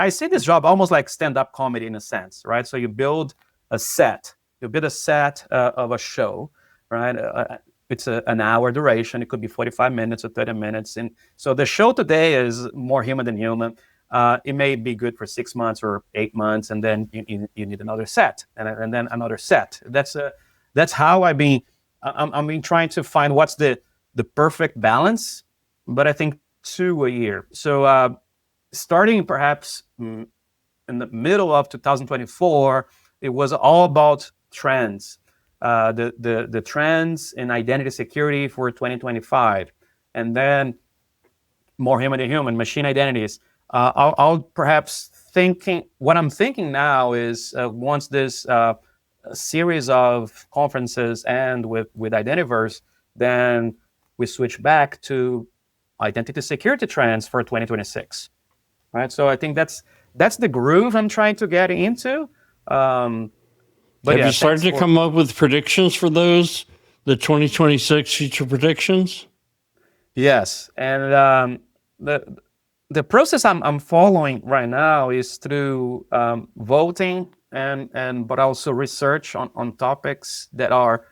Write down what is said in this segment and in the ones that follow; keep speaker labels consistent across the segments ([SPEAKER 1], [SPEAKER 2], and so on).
[SPEAKER 1] I see this job almost like stand-up comedy in a sense, right? So you build a set of a show, right? It's an hour duration. It could be 45 minutes or 30 minutes. And so the show today is more human than human. It may be good for 6 months or 8 months, and then you need another set, and then another set. That's how I've been trying to find what's the perfect balance, but I think 2 a year. So starting perhaps in the middle of 2024, it was all about trends, the trends in identity security for 2025, and then more human to human, machine identities. I'll perhaps what I'm thinking now is once this series of conferences end with Identiverse, then we switch back to identity security trends for 2026, right? So I think that's the groove I'm trying to get into.
[SPEAKER 2] But have you started to come up with predictions for those, the 2026 future predictions?
[SPEAKER 1] Yes, and the process I'm following right now is through voting but also research on topics that are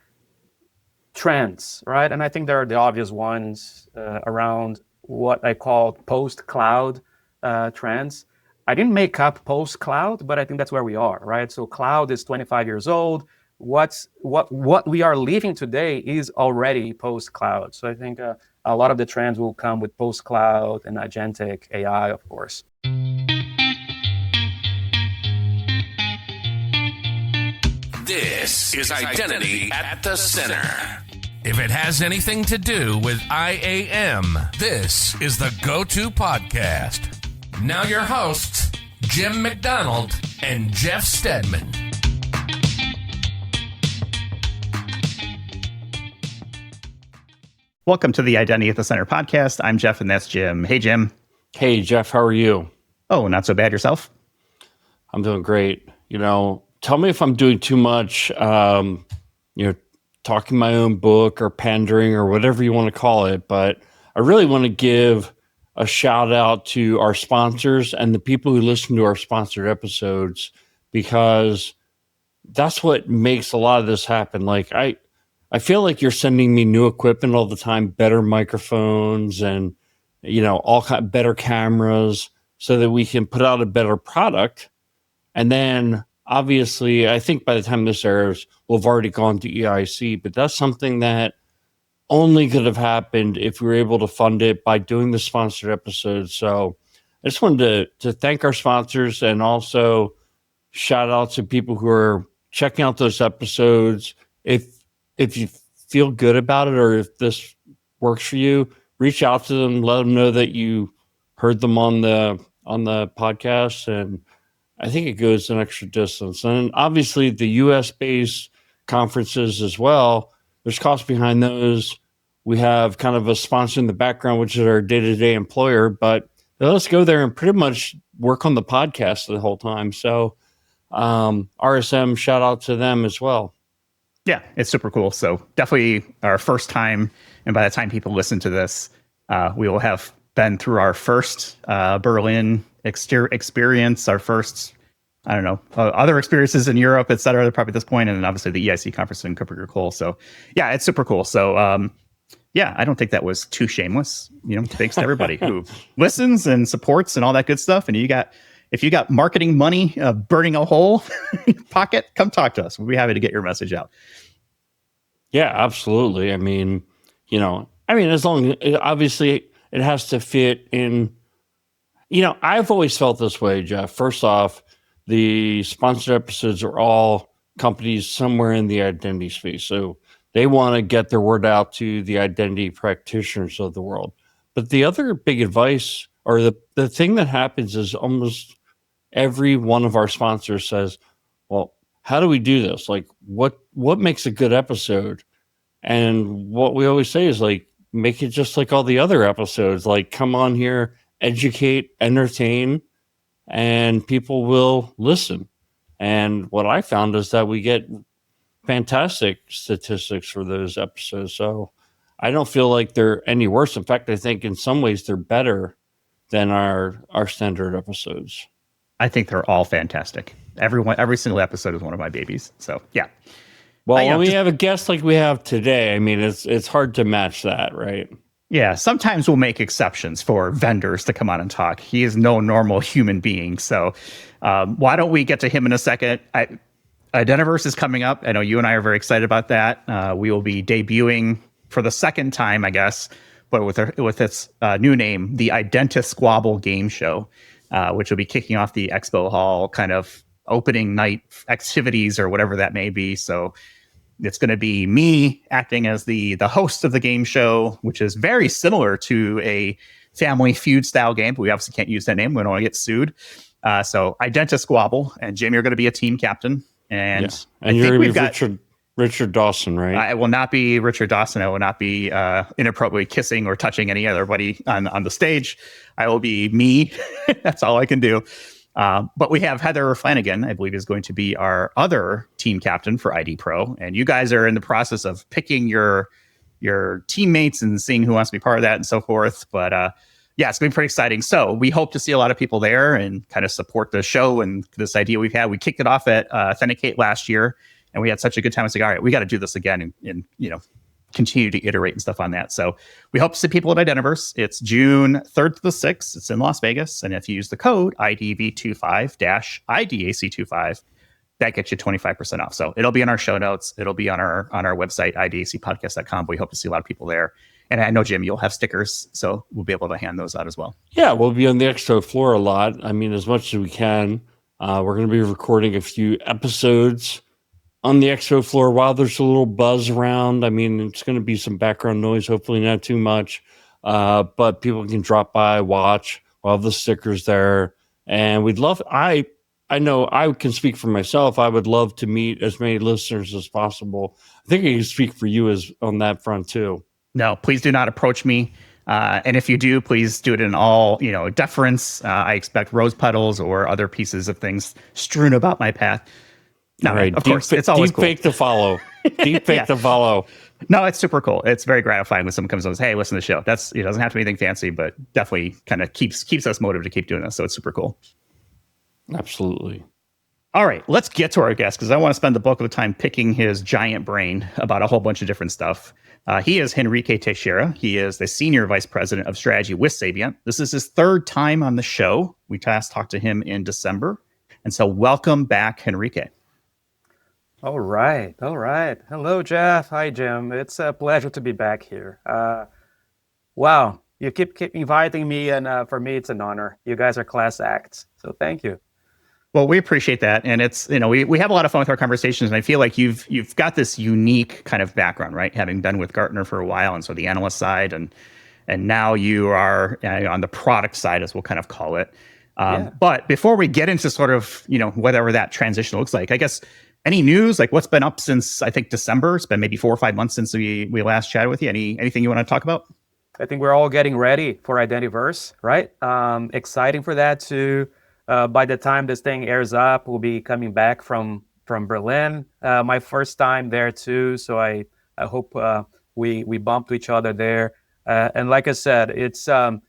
[SPEAKER 1] trends, right? And I think there are the obvious ones around what I call post-cloud trends. I didn't make up post-cloud, but I think that's where we are, right? So cloud is 25 years old. What we are living today is already post-cloud. So I think a lot of the trends will come with post-cloud and agentic AI, of course.
[SPEAKER 3] This is Identity at the Center. If it has anything to do with IAM, this is the go-to podcast. Now your hosts, Jim McDonald and Jeff Steadman.
[SPEAKER 4] Welcome to the Identity at the Center podcast. I'm Jeff, and that's Jim. Hey, Jim.
[SPEAKER 2] Hey, Jeff. How are you?
[SPEAKER 4] Oh, not so bad. Yourself?
[SPEAKER 2] I'm doing great. Tell me if I'm doing too much, talking my own book or pandering or whatever you want to call it. But I really want to give a shout out to our sponsors and the people who listen to our sponsored episodes, because that's what makes a lot of this happen. Like I feel like you're sending me new equipment all the time, better microphones and, all better cameras so that we can put out a better product. And then obviously, I think by the time this airs, we'll have already gone to EIC, but that's something that only could have happened if we were able to fund it by doing the sponsored episodes. So I just wanted to thank our sponsors and also shout out to people who are checking out those episodes. If you feel good about it or if this works for you, reach out to them, let them know that you heard them on the podcast. And I think it goes an extra distance. And obviously the US-based conferences as well, there's costs behind those. We have kind of a sponsor in the background, which is our day-to-day employer, but let's go there and pretty much work on the podcast the whole time. So RSM, shout out to them as well.
[SPEAKER 4] Yeah, it's super cool. So definitely our first time. And by the time people listen to this, we will have been through our first Berlin experience, our first, other experiences in Europe, et cetera, probably at this point. And then obviously the EIC conference in Cooper. So yeah, it's super cool. So I don't think that was too shameless. Thanks to everybody who listens and supports and all that good stuff. And if you got marketing money burning a hole in your pocket, come talk to us. We'll be happy to get your message out.
[SPEAKER 2] Yeah, absolutely. As long as obviously it has to fit in. I've always felt this way, Jeff. First off, the sponsored episodes are all companies somewhere in the identity space. So they want to get their word out to the identity practitioners of the world. But the other big advice or the thing that happens is almost every one of our sponsors says, well, how do we do this? Like what makes a good episode? And what we always say is like, make it just like all the other episodes, like come on here, educate, entertain, and people will listen. And what I found is that we get fantastic statistics for those episodes. So I don't feel like they're any worse. In fact, I think in some ways they're better than our standard episodes.
[SPEAKER 4] I think they're all fantastic. Every single episode is one of my babies. So yeah.
[SPEAKER 2] Well, when we have a guest like we have today, I mean, it's hard to match that, right?
[SPEAKER 4] Yeah, sometimes we'll make exceptions for vendors to come on and talk. He is no normal human being. So why don't we get to him in a second? Identiverse is coming up. I know you and I are very excited about that. We will be debuting for the second time, I guess, but with its new name, the Squabble Game Show, which will be kicking off the Expo Hall kind of opening night activities or whatever that may be. So it's going to be me acting as the host of the game show, which is very similar to a Family Feud style game, but we obviously can't use that name. We don't want to get sued. So Squabble, and Jim, you're going to be a team captain. And
[SPEAKER 2] you're going to be Richard Dawson, right?
[SPEAKER 4] I will not be Richard Dawson. I will not be inappropriately kissing or touching anybody on the stage. I will be me. That's all I can do. But we have Heather Flanagan, I believe, is going to be our other team captain for ID Pro. And you guys are in the process of picking your teammates and seeing who wants to be part of that and so forth. But it's been pretty exciting. So we hope to see a lot of people there and kind of support the show and this idea we've had. We kicked it off at Authenticate last year, and we had such a good time. It's like, all right, we got to do this again and continue to iterate and stuff on that. So we hope to see people at Identiverse. It's June 3rd to the 6th. It's in Las Vegas. And if you use the code IDV25-IDAC25, that gets you 25% off. So it'll be in our show notes. It'll be on our website, idacpodcast.com. We hope to see a lot of people there. And I know, Jim, you'll have stickers, so we'll be able to hand those out as well.
[SPEAKER 2] Yeah, we'll be on the expo floor a lot. I mean, as much as we can. We're going to be recording a few episodes on the expo floor while there's a little buzz around. I mean, it's going to be some background noise, hopefully not too much, but people can drop by, watch. We'll have the stickers there, and we'd love. I know I can speak for myself. I would love to meet as many listeners as possible. I think I can speak for you as on that front too.
[SPEAKER 4] No, please do not approach me. And if you do, please do it in all deference. I expect rose petals or other pieces of things strewn about my path. No, right. Of course, it's always cool.
[SPEAKER 2] Deep fake to follow. Deep fake to follow.
[SPEAKER 4] No, it's super cool. It's very gratifying when someone comes and says, "Hey, listen to the show." That's it doesn't have to be anything fancy, but definitely kind of keeps us motivated to keep doing this. So it's super cool.
[SPEAKER 2] Absolutely.
[SPEAKER 4] All right, let's get to our guest because I want to spend the bulk of the time picking his giant brain about a whole bunch of different stuff. He is Henrique Teixeira. He is the Senior Vice President of Strategy with Saviynt. This is his third time on the show. We last talked to him in December. And so welcome back, Henrique.
[SPEAKER 1] All right. Hello, Jeff. Hi, Jim. It's a pleasure to be back here. Wow, you keep inviting me, and for me, it's an honor. You guys are class acts, so thank you.
[SPEAKER 4] Well, we appreciate that, and it's we have a lot of fun with our conversations, and I feel like you've got this unique kind of background, right? Having been with Gartner for a while, and so the analyst side, and now you are on the product side, as we'll kind of call it. But before we get into sort of whatever that transition looks like, I guess. Any news, like what's been up since, I think, December? It's been maybe 4 or 5 months since we last chatted with you. Anything you want to talk about?
[SPEAKER 1] I think we're all getting ready for Identiverse, right? Exciting for that too. By the time this thing airs up, we'll be coming back from Berlin. My first time there too, so I hope we bump to each other there. And like I said, it's an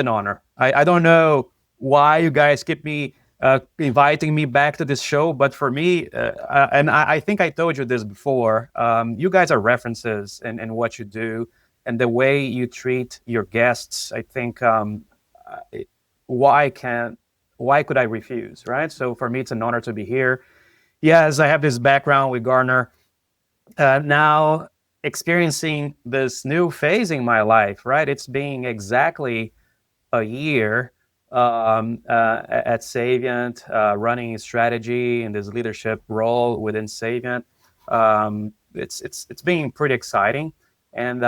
[SPEAKER 1] honor. I don't know why you guys keep inviting me back to this show, but for me, and I think I told you this before, you guys are references in what you do and the way you treat your guests. I think why could I refuse, right? So for me, it's an honor to be here. Yes, I have this background with Gartner, now experiencing this new phase in my life, right? It's been exactly a year at Saviynt, running strategy in this leadership role within Saviynt. It's been pretty exciting, and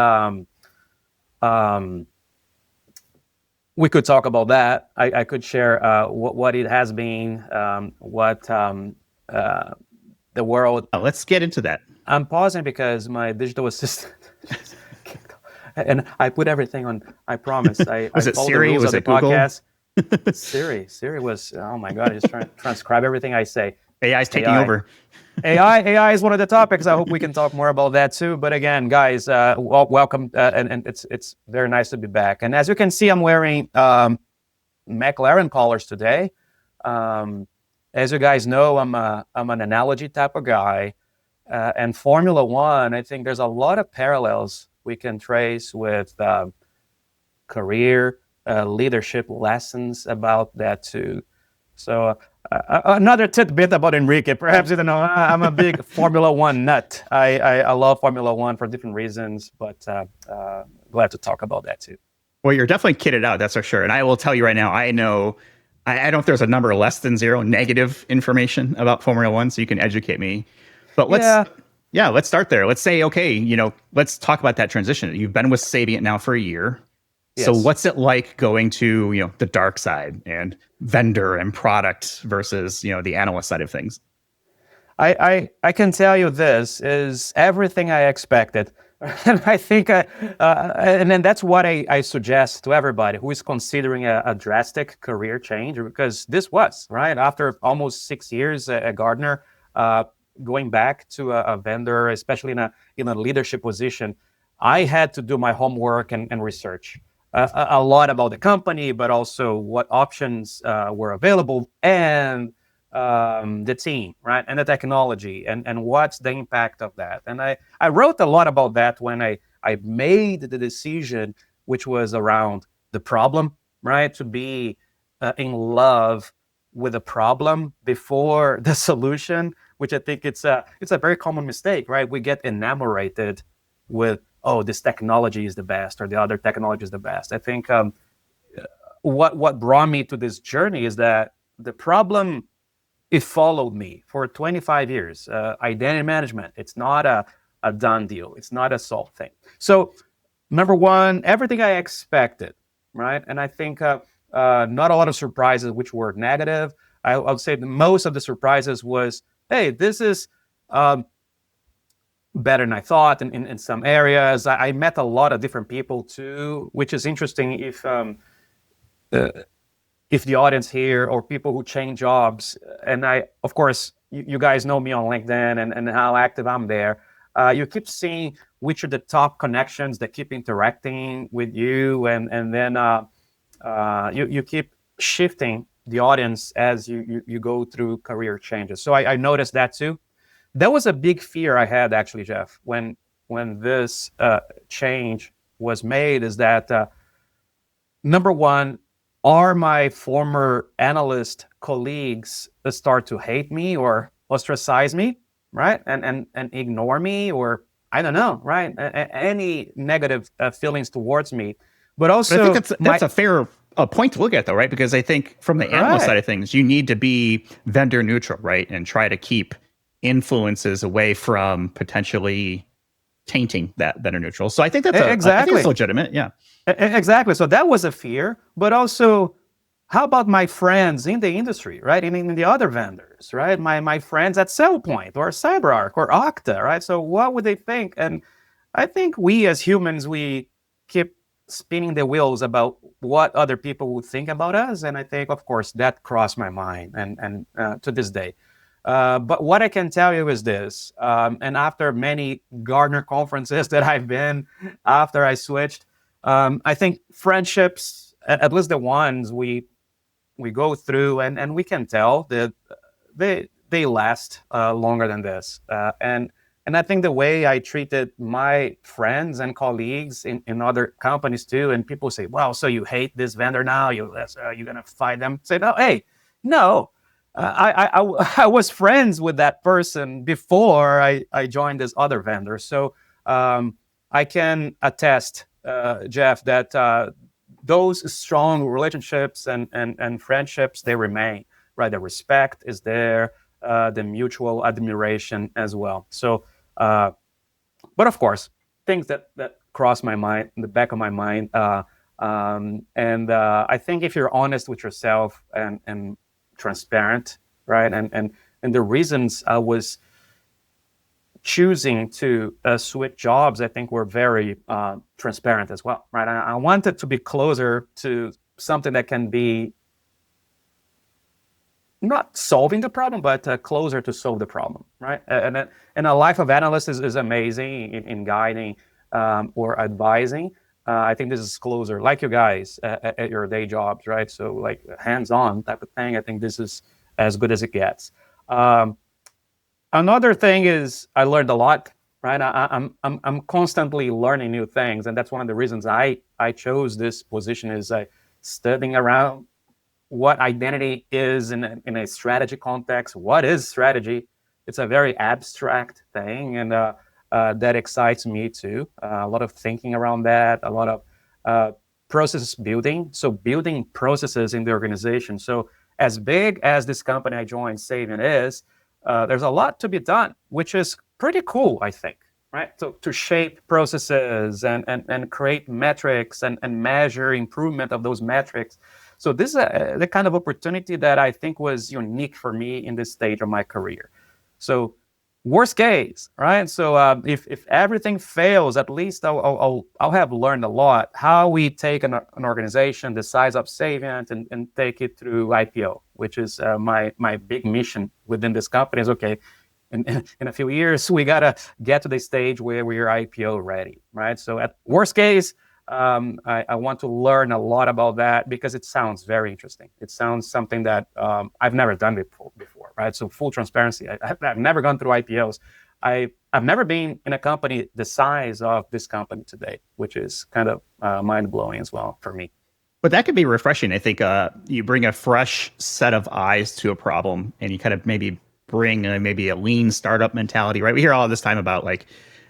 [SPEAKER 1] we could talk about that. I could share what it has been, what the world.
[SPEAKER 4] Let's get into that.
[SPEAKER 1] I'm pausing because my digital assistant. And I put everything on. I promise.
[SPEAKER 4] Was it Siri? Was it Google?
[SPEAKER 1] Podcast. Siri was, oh my God, just trying to transcribe everything I say.
[SPEAKER 4] AI is taking over.
[SPEAKER 1] AI is one of the topics. I hope we can talk more about that too. But again, guys, welcome. And it's very nice to be back. And as you can see, I'm wearing McLaren colors today. As you guys know, I'm an analogy type of guy, and Formula One. I think there's a lot of parallels we can trace with career leadership lessons about that too. So another tidbit about Henrique, perhaps you don't know, I'm a big Formula One nut. I love Formula One for different reasons, but glad to talk about that too.
[SPEAKER 4] Well, you're definitely kitted out, that's for sure. And I will tell you right now, I don't know if there's a number less than 0 negative information about Formula One, so you can educate me. But let's start there. Let's say, okay, let's talk about that transition. You've been with Saviynt now for a year.
[SPEAKER 1] Yes.
[SPEAKER 4] So what's it like going to, the dark side and vendor and product versus, the analyst side of things?
[SPEAKER 1] I can tell you this is everything I expected. And I think, and then that's what I suggest to everybody who is considering a drastic career change, because this was, right, after almost 6 years at Gartner, going back to a vendor, especially in a leadership position, I had to do my homework and research. A lot about the company, but also what options were available, and the team, right, and the technology, and what's the impact of that. And I wrote a lot about that when I made the decision, which was around the problem, right, to be in love with the problem before the solution, which I think it's a very common mistake, right? We get enamored with, oh, this technology is the best, or the other technology is the best. I think what brought me to this journey is that the problem, it followed me for 25 years. Identity management, it's not a done deal. It's not a solved thing. So number one, everything I expected, right? And I think not a lot of surprises, which were negative. I would say that most of the surprises was, hey, this is better than I thought in some areas. I met a lot of different people too, which is interesting if the audience here or people who change jobs, and of course, you guys know me on LinkedIn and how active I'm there. You keep seeing which are the top connections that keep interacting with you, and then you keep shifting the audience as you go through career changes. So I noticed that too. That was a big fear I had, actually, Jeff, when this change was made, is that number one, are my former analyst colleagues start to hate me or ostracize me, right? And ignore me, or I don't know, right? Any negative feelings towards me. But also,
[SPEAKER 4] I think that's a fair point to look at, though, right? Because I think from the analyst side of things, you need to be vendor neutral, right? And try to keep influences away from potentially tainting that vendor neutral. So I think that's I think it's legitimate. Yeah.
[SPEAKER 1] Exactly. So that was a fear, but also, how about my friends in the industry, right? In the other vendors, right? My friends at SailPoint or CyberArk or Okta, right? So what would they think? And I think we as humans, we keep spinning the wheels about what other people would think about us. And I think, of course, that crossed my mind and to this day. But what I can tell you is this, and after many Gartner conferences that I've been after I switched, I think friendships, at least the ones we go through, and we can tell that they last longer than this. And I think the way I treated my friends and colleagues in other companies too, and people say, "Wow, so you hate this vendor now? You're gonna fight them?" Say, "No, hey, no." I was friends with that person before I joined this other vendor. So I can attest, Jeff, that those strong relationships and friendships, they remain, right? The respect is there, the mutual admiration as well. So, but of course, things that cross my mind, in the back of my mind, and I think if you're honest with yourself and transparent, right, and the reasons I was choosing to switch jobs, I think were very transparent as well, right? I wanted to be closer to something that can be not solving the problem, but closer to solve the problem, right? And a life of analyst is amazing in guiding or advising, I think this is closer, like you guys at your day jobs, right? So like hands-on type of thing. I think this is as good as it gets. Another thing is I learned a lot, right? I'm constantly learning new things, and that's one of the reasons I chose this position is studying around what identity is in a strategy context. What is strategy? It's a very abstract thing, and that excites me too. A lot of thinking around that, a lot of process building. So building processes in the organization. So as big as this company I joined, Saviynt, is, there's a lot to be done, which is pretty cool, I think, right? So to shape processes and create metrics and measure improvement of those metrics. So this is the kind of opportunity that I think was unique for me in this stage of my career. So worst case, right? So if everything fails, at least I'll have learned a lot how we take an organization the size of Saviynt and take it through IPO, which is my big mission within this company is, okay, in a few years, we got to get to the stage where we're IPO ready, right? So at worst case, I want to learn a lot about that because it sounds very interesting. It sounds something that I've never done before, right? So full transparency, I've never gone through IPOs. I've never been in a company the size of this company today, which is kind of mind-blowing as well for me.
[SPEAKER 4] But that could be refreshing. I think you bring a fresh set of eyes to a problem, and you kind of maybe bring maybe a lean startup mentality, right? We hear all this time about like,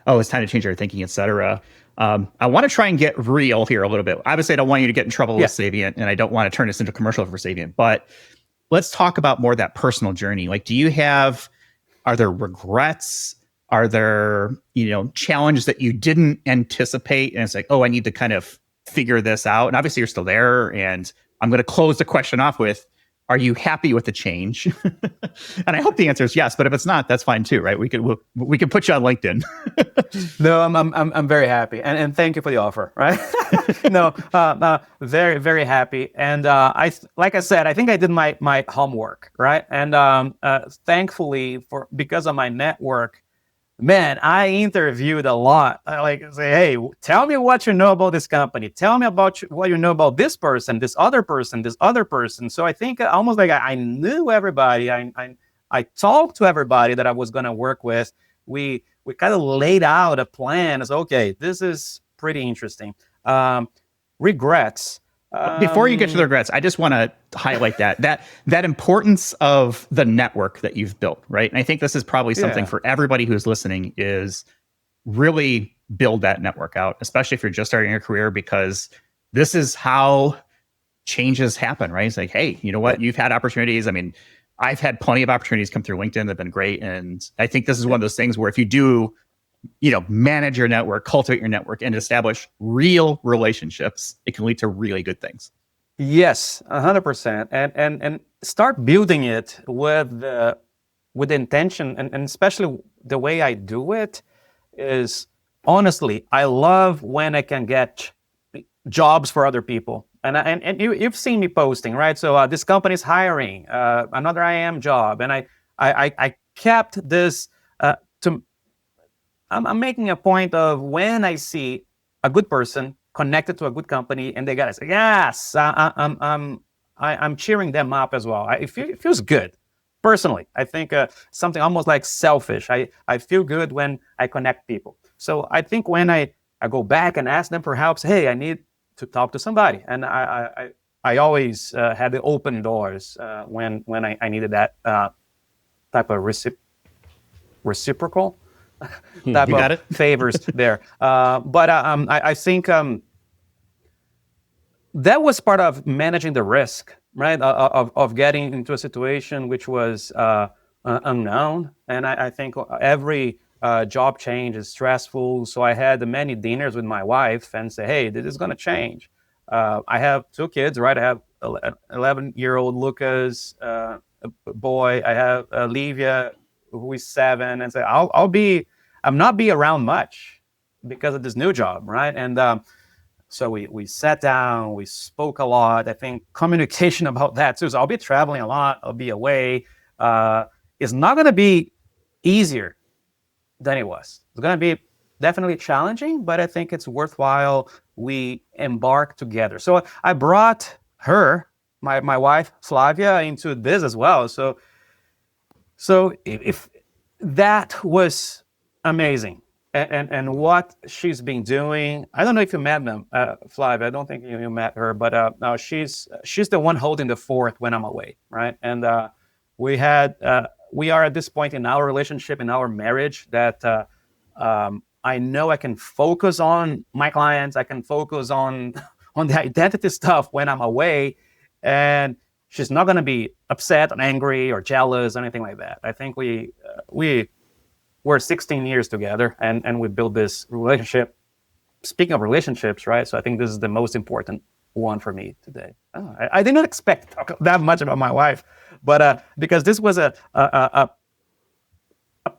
[SPEAKER 4] oh, it's time to change our thinking, et cetera. I want to try and get real here a little bit. Obviously, I don't want you to get in trouble with Saviynt, and I don't want to turn this into a commercial for Saviynt, but let's talk about more that personal journey. Like, are there regrets? Are there, challenges that you didn't anticipate? And it's like, oh, I need to kind of figure this out. And obviously you're still there. And I'm going to close the question off with, are you happy with the change? And I hope the answer is yes, but if it's not, that's fine too, right? We could put you on LinkedIn.
[SPEAKER 1] No, I'm very happy, and thank you for the offer, right? No, very, very happy, and like I said, I think I did my homework, right? And thankfully, because of my network, man, I interviewed a lot. I say, hey, tell me what you know about this company. Tell me about what you know about this person, this other person, this other person. So I think almost like I knew everybody. I talked to everybody that I was going to work with. We kind of laid out a plan. It's okay. This is pretty interesting. Regrets.
[SPEAKER 4] Before you get to the regrets, I just want to highlight that importance of the network that you've built, right? And I think this is probably something for everybody who's listening is really build that network out, especially if you're just starting your career, because this is how changes happen, right? It's like, hey, you know what? You've had opportunities. I mean, I've had plenty of opportunities come through LinkedIn that have been great. And I think this is one of those things where if you do, manage your network, cultivate your network, and establish real relationships, it can lead to really good things.
[SPEAKER 1] Yes, 100%, and start building it with intention, and especially the way I do it is honestly, I love when I can get jobs for other people, and you've seen me posting, right? So this company is hiring another IAM job, and I kept this to. I'm making a point of when I see a good person connected to a good company and they gotta say, yes, I'm cheering them up as well. It feels good. Personally, I think something almost like selfish. I feel good when I connect people. So I think when I go back and ask them for help, say, hey, I need to talk to somebody. And I always had the open doors when I needed that type of reciprocal type of favors there. But I think that was part of managing the risk, right? Of getting into a situation which was unknown. And I think every job change is stressful. So I had many dinners with my wife and say, hey, this is going to change. I have 2 kids, right? I have an 11-year-old Lucas, a boy. I have Olivia, who is 7, and say, I'm not be around much because of this new job, right? And so we sat down, we spoke a lot. I think communication about that too. So I'll be traveling a lot, I'll be away. It's not going to be easier than it was. It's going to be definitely challenging, but I think it's worthwhile we embark together. So I brought her, my wife, Flavia, into this as well. So if that was amazing. And what she's been doing, I don't know if you met them, Flavia. I don't think you met her, but no, she's the one holding the fort when I'm away, right? And we are at this point in our relationship, in our marriage, that I know I can focus on my clients. I can focus on the identity stuff when I'm away, and she's not going to be upset and angry or jealous or anything like that. I think we're 16 years together, and we built this relationship. Speaking of relationships, right? So I think this is the most important one for me today. I did not expect to talk that much about my wife, but because this was a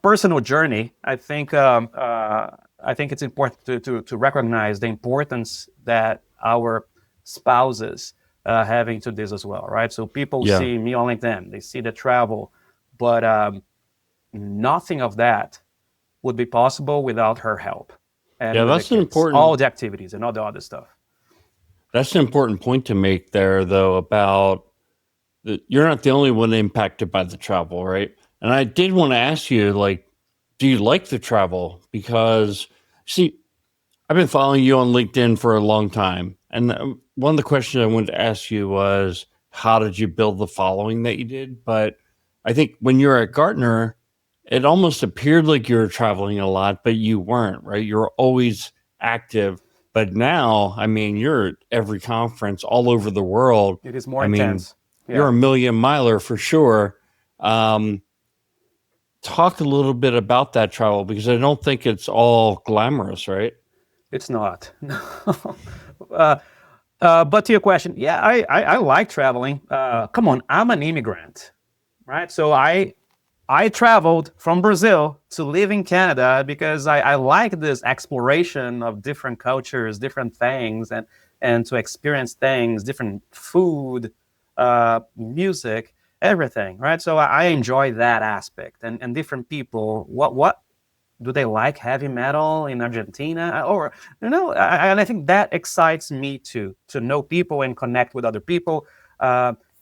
[SPEAKER 1] personal journey, I think it's important to recognize the importance that our spouses have into this as well, right? So people see me on LinkedIn, they see the travel, but nothing of that would be possible without her help. And
[SPEAKER 2] that's an important,
[SPEAKER 1] all the activities and all the other stuff.
[SPEAKER 2] That's an important point to make there, though, about you're not the only one impacted by the travel, right? And I did want to ask you, like, do you like the travel? Because, see, I've been following you on LinkedIn for a long time. And one of the questions I wanted to ask you was, how did you build the following that you did? But I think when you were at Gartner, it almost appeared like you were traveling a lot, but you weren't, right? You were always active. But now, I mean, you're at every conference all over the world.
[SPEAKER 1] It is more intense.
[SPEAKER 2] You're a million miler for sure. Talk a little bit about that travel, because I don't think it's all glamorous, right?
[SPEAKER 1] It's not. But to your question, yeah, I like traveling. Come on, I'm an immigrant, right? So I traveled from Brazil to live in Canada because I like this exploration of different cultures, different things, and to experience things, different food, music, everything, right? So I enjoy that aspect, and different people. What do they like? Heavy metal in Argentina, or and I think that excites me too, to know people and connect with other people.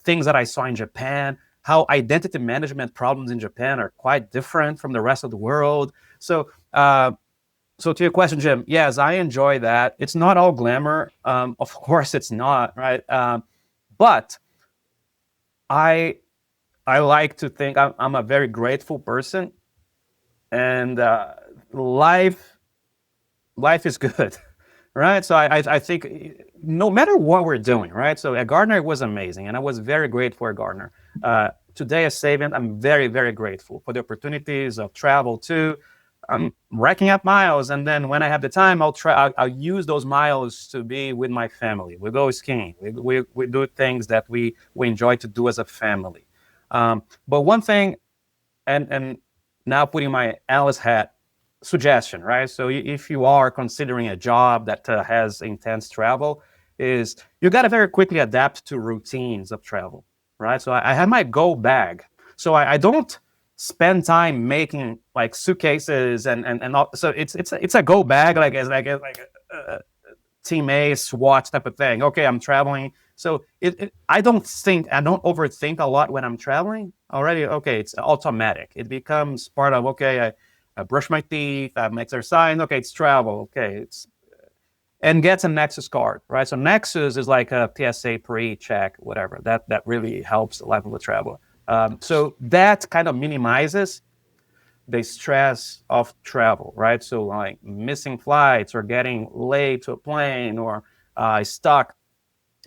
[SPEAKER 1] Things that I saw in Japan, how identity management problems in Japan are quite different from the rest of the world. So to your question, Jim, yes, I enjoy that. It's not all glamour. Of course it's not, right? But I like to think I'm a very grateful person, and life is good, right? So I think no matter what we're doing, right? So at Gartner, it was amazing, and I was very grateful at Gartner. Today at Saviynt, I'm very, very grateful for the opportunities of travel too. I'm racking up miles, and then when I have the time, I'll use those miles to be with my family. We go skiing. We do things that we enjoy to do as a family. But one thing, and now putting my analyst hat, suggestion, right? So if you are considering a job that has intense travel, is you got to very quickly adapt to routines of travel, right? So I have my go bag. So I don't spend time making like suitcases and all. So it's a go bag, like a team A SWAT type of thing. Okay, I'm traveling. So I don't overthink a lot when I'm traveling already. Okay, it's automatic. It becomes part of, okay, I brush my teeth, I make exercise. Okay, it's travel. Okay, and gets a Nexus card, right? So Nexus is like a TSA pre-check, whatever. That really helps the life of a traveler. So that kind of minimizes the stress of travel, right? So like missing flights or getting late to a plane or stuck.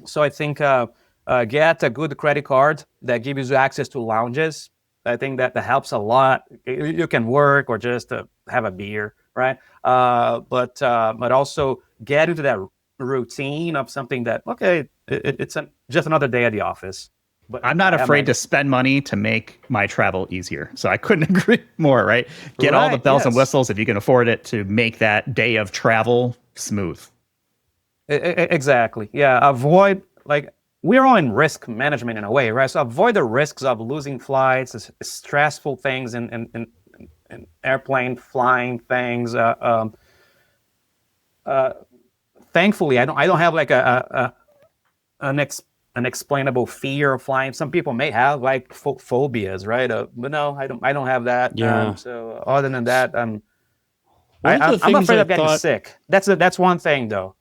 [SPEAKER 1] So I think get a good credit card that gives you access to lounges. I think that helps a lot. You can work or just have a beer, right? But also get into that routine of something that, okay, it's just another day at the office. But
[SPEAKER 4] I'm not afraid to spend money to make my travel easier. So I couldn't agree more, right? Get all the bells and whistles, if you can afford it, to make that day of travel smooth.
[SPEAKER 1] Exactly. Yeah. Avoid, like, we're all in risk management in a way, right? So avoid the risks of losing flights, stressful things in airplane flying things. thankfully, I don't have like an explainable fear of flying. Some people may have like phobias, right? But no, I don't have that.
[SPEAKER 2] Yeah.
[SPEAKER 1] So other than that,
[SPEAKER 2] One of the
[SPEAKER 1] I'm
[SPEAKER 2] things
[SPEAKER 1] afraid
[SPEAKER 2] I
[SPEAKER 1] of getting
[SPEAKER 2] thought,
[SPEAKER 1] sick. That's one thing though.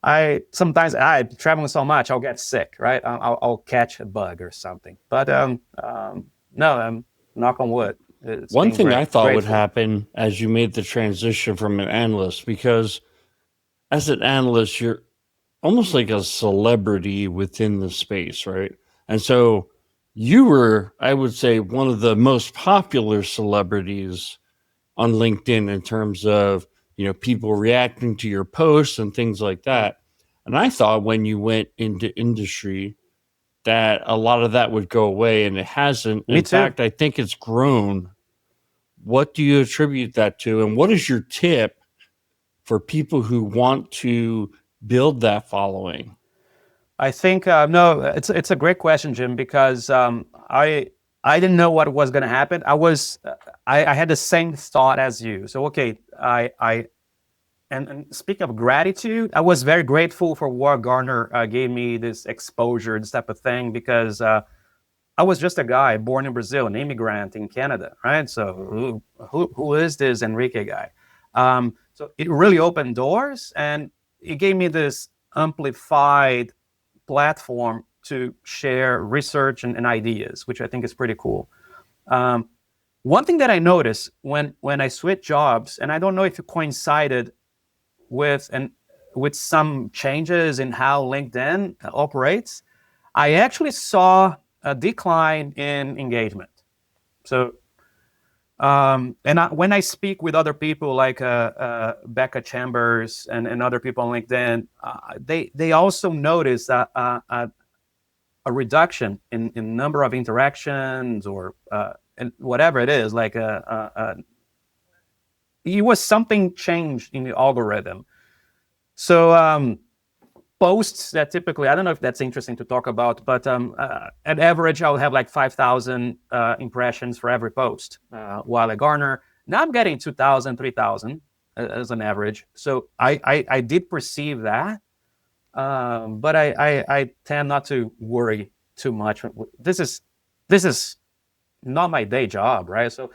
[SPEAKER 1] I sometimes I traveling so much I'll get sick, right? I'll catch a bug or something. But no, knock on wood. It's
[SPEAKER 2] one
[SPEAKER 1] been
[SPEAKER 2] thing
[SPEAKER 1] great.
[SPEAKER 2] I thought would
[SPEAKER 1] Grateful.
[SPEAKER 2] happen as you made the transition from an analyst, because as an analyst, you're almost like a celebrity within the space, right? And so you were, I would say, one of the most popular celebrities on LinkedIn in terms of, people reacting to your posts and things like that. And I thought when you went into industry that a lot of that would go away, and it hasn't.
[SPEAKER 1] Me
[SPEAKER 2] In
[SPEAKER 1] too.
[SPEAKER 2] fact, I think it's grown. What do you attribute that to? And what is your tip for people who want to build that following?
[SPEAKER 1] I think no, it's a great question, Jim, because I didn't know what was going to happen. I had the same thought as you. So okay, and speaking of gratitude, I was very grateful for what Gartner gave me this exposure, this type of thing, because I was just a guy born in Brazil, an immigrant in Canada, right? So who is this Henrique guy? So it really opened doors, and it gave me this amplified platform to share research and ideas, which I think is pretty cool. One thing that I noticed when I switched jobs, and I don't know if it coincided with some changes in how LinkedIn operates, I actually saw a decline in engagement. So, when I speak with other people like Becca Chambers and other people on LinkedIn, they also notice a reduction in number of interactions or and whatever it is. Like it was something changed in the algorithm. So posts that typically, I don't know if that's interesting to talk about, but at average, I'll have like 5,000 impressions for every post. While at Gartner, now I'm getting 2,000, 3,000 as an average. So I did perceive that, but I tend not to worry too much. This is not my day job, right? So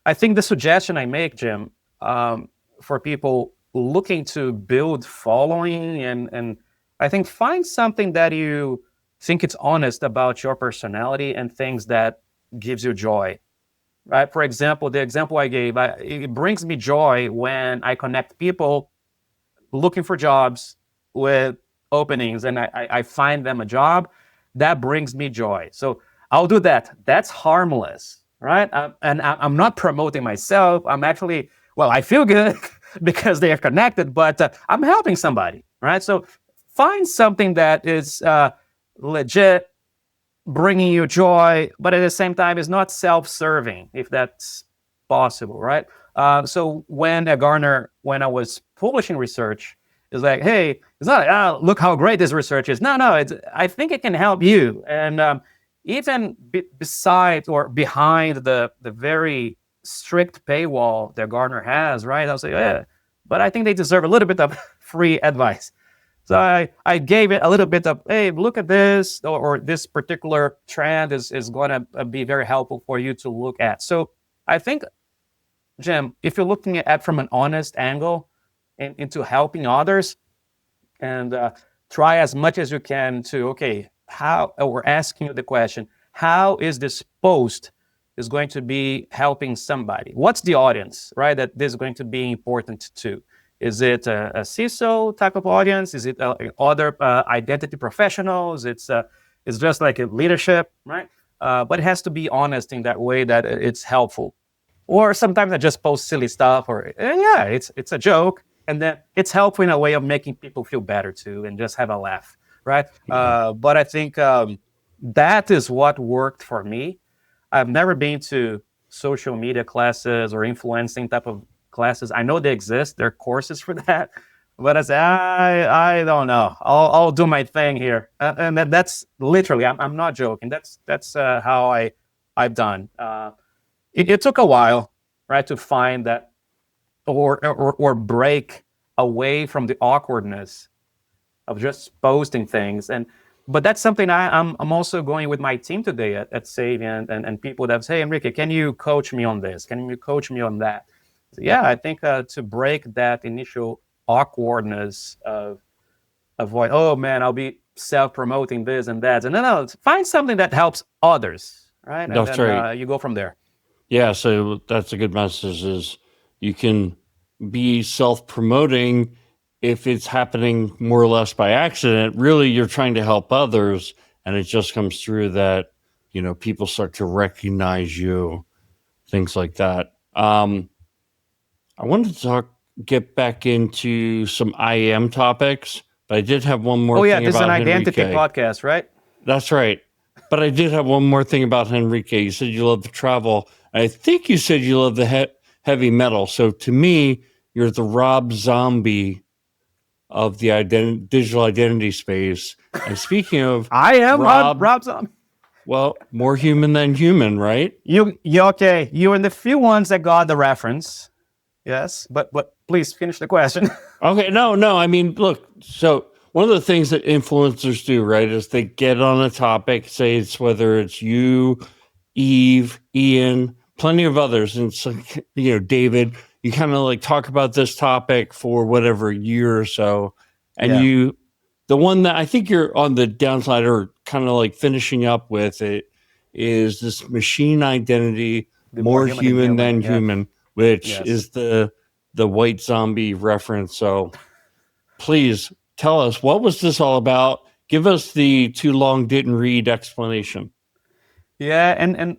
[SPEAKER 1] I think the suggestion I make, Jim, for people looking to build following, and I think find something that you think it's honest about your personality and things that gives you joy, right? For example, the example I gave, it brings me joy when I connect people looking for jobs with openings and I find them a job. That brings me joy. So I'll do that. That's harmless, right? And I'm not promoting myself. I'm actually, well, I feel good because they are connected, but I'm helping somebody, right? So find something that is legit, bringing you joy, but at the same time is not self-serving, if that's possible, right? So when at Gartner, when I was publishing research, it's like, hey, it's not like, look how great this research is. No, I think it can help you. And even beside or behind the very strict paywall that Gartner has, right? I'll say, yeah, but I think they deserve a little bit of free advice. So I gave it a little bit of, hey, look at this, or this particular trend is going to be very helpful for you to look at. So I think, Jim, if you're looking at from an honest angle into helping others, and try as much as you can to, okay, how, we're asking you the question, how is this post is going to be helping somebody? What's the audience, right, that this is going to be important to? Is it a CISO type of audience? Is it other identity professionals? It's just like a leadership, right? But it has to be honest in that way that it's helpful. Or sometimes I just post silly stuff, or yeah, it's a joke, and then it's helpful in a way of making people feel better too, and just have a laugh, right? But I think that is what worked for me. I've never been to social media classes or influencing type of classes. I know they exist. There are courses for that. But I say, I don't know. I'll do my thing here. And that's literally, I'm not joking. That's how I've done. It took a while, right, to find that or break away from the awkwardness of just posting things. But that's something I'm also going with my team today at Saviynt and people that say, hey, Henrique, can you coach me on this? Can you coach me on that? So yeah, I think to break that initial awkwardness of avoid, oh man, I'll be self-promoting this and that. And no, find something that helps others, right? And
[SPEAKER 2] That's
[SPEAKER 1] then
[SPEAKER 2] right.
[SPEAKER 1] you go from there.
[SPEAKER 2] Yeah, so that's a good message is you can be self-promoting if it's happening more or less by accident. Really, you're trying to help others, and it just comes through that, people start to recognize you, things like that. I wanted to get back into some IAM topics, but I did have one more
[SPEAKER 1] Oh yeah,
[SPEAKER 2] thing
[SPEAKER 1] this is an
[SPEAKER 2] about
[SPEAKER 1] identity
[SPEAKER 2] Henrique.
[SPEAKER 1] podcast, right?
[SPEAKER 2] That's right. But I did have one more thing about Henrique. You said you love to travel. I think you said you love the heavy metal. So to me, you're the Rob Zombie of the digital identity space. And speaking of
[SPEAKER 1] I am
[SPEAKER 2] Rob,
[SPEAKER 1] Rob Zombie.
[SPEAKER 2] well, more human than human, right?
[SPEAKER 1] You okay? You're in the few ones that got the reference. Yes, but please finish the question.
[SPEAKER 2] Okay, no. I mean, look, so one of the things that influencers do, right, is they get on a topic, say it's whether it's you, Eve, Ian, plenty of others, and it's like, David, you kind of like talk about this topic for whatever a year or so, and
[SPEAKER 1] Yeah.
[SPEAKER 2] the one that I think you're on the downside or kind of like finishing up with it is this machine identity,
[SPEAKER 1] The
[SPEAKER 2] more human than
[SPEAKER 1] yeah.
[SPEAKER 2] human, which
[SPEAKER 1] Yes.
[SPEAKER 2] is the white zombie reference. So please tell us, what was this all about? Give us the too long didn't read explanation.
[SPEAKER 1] Yeah, and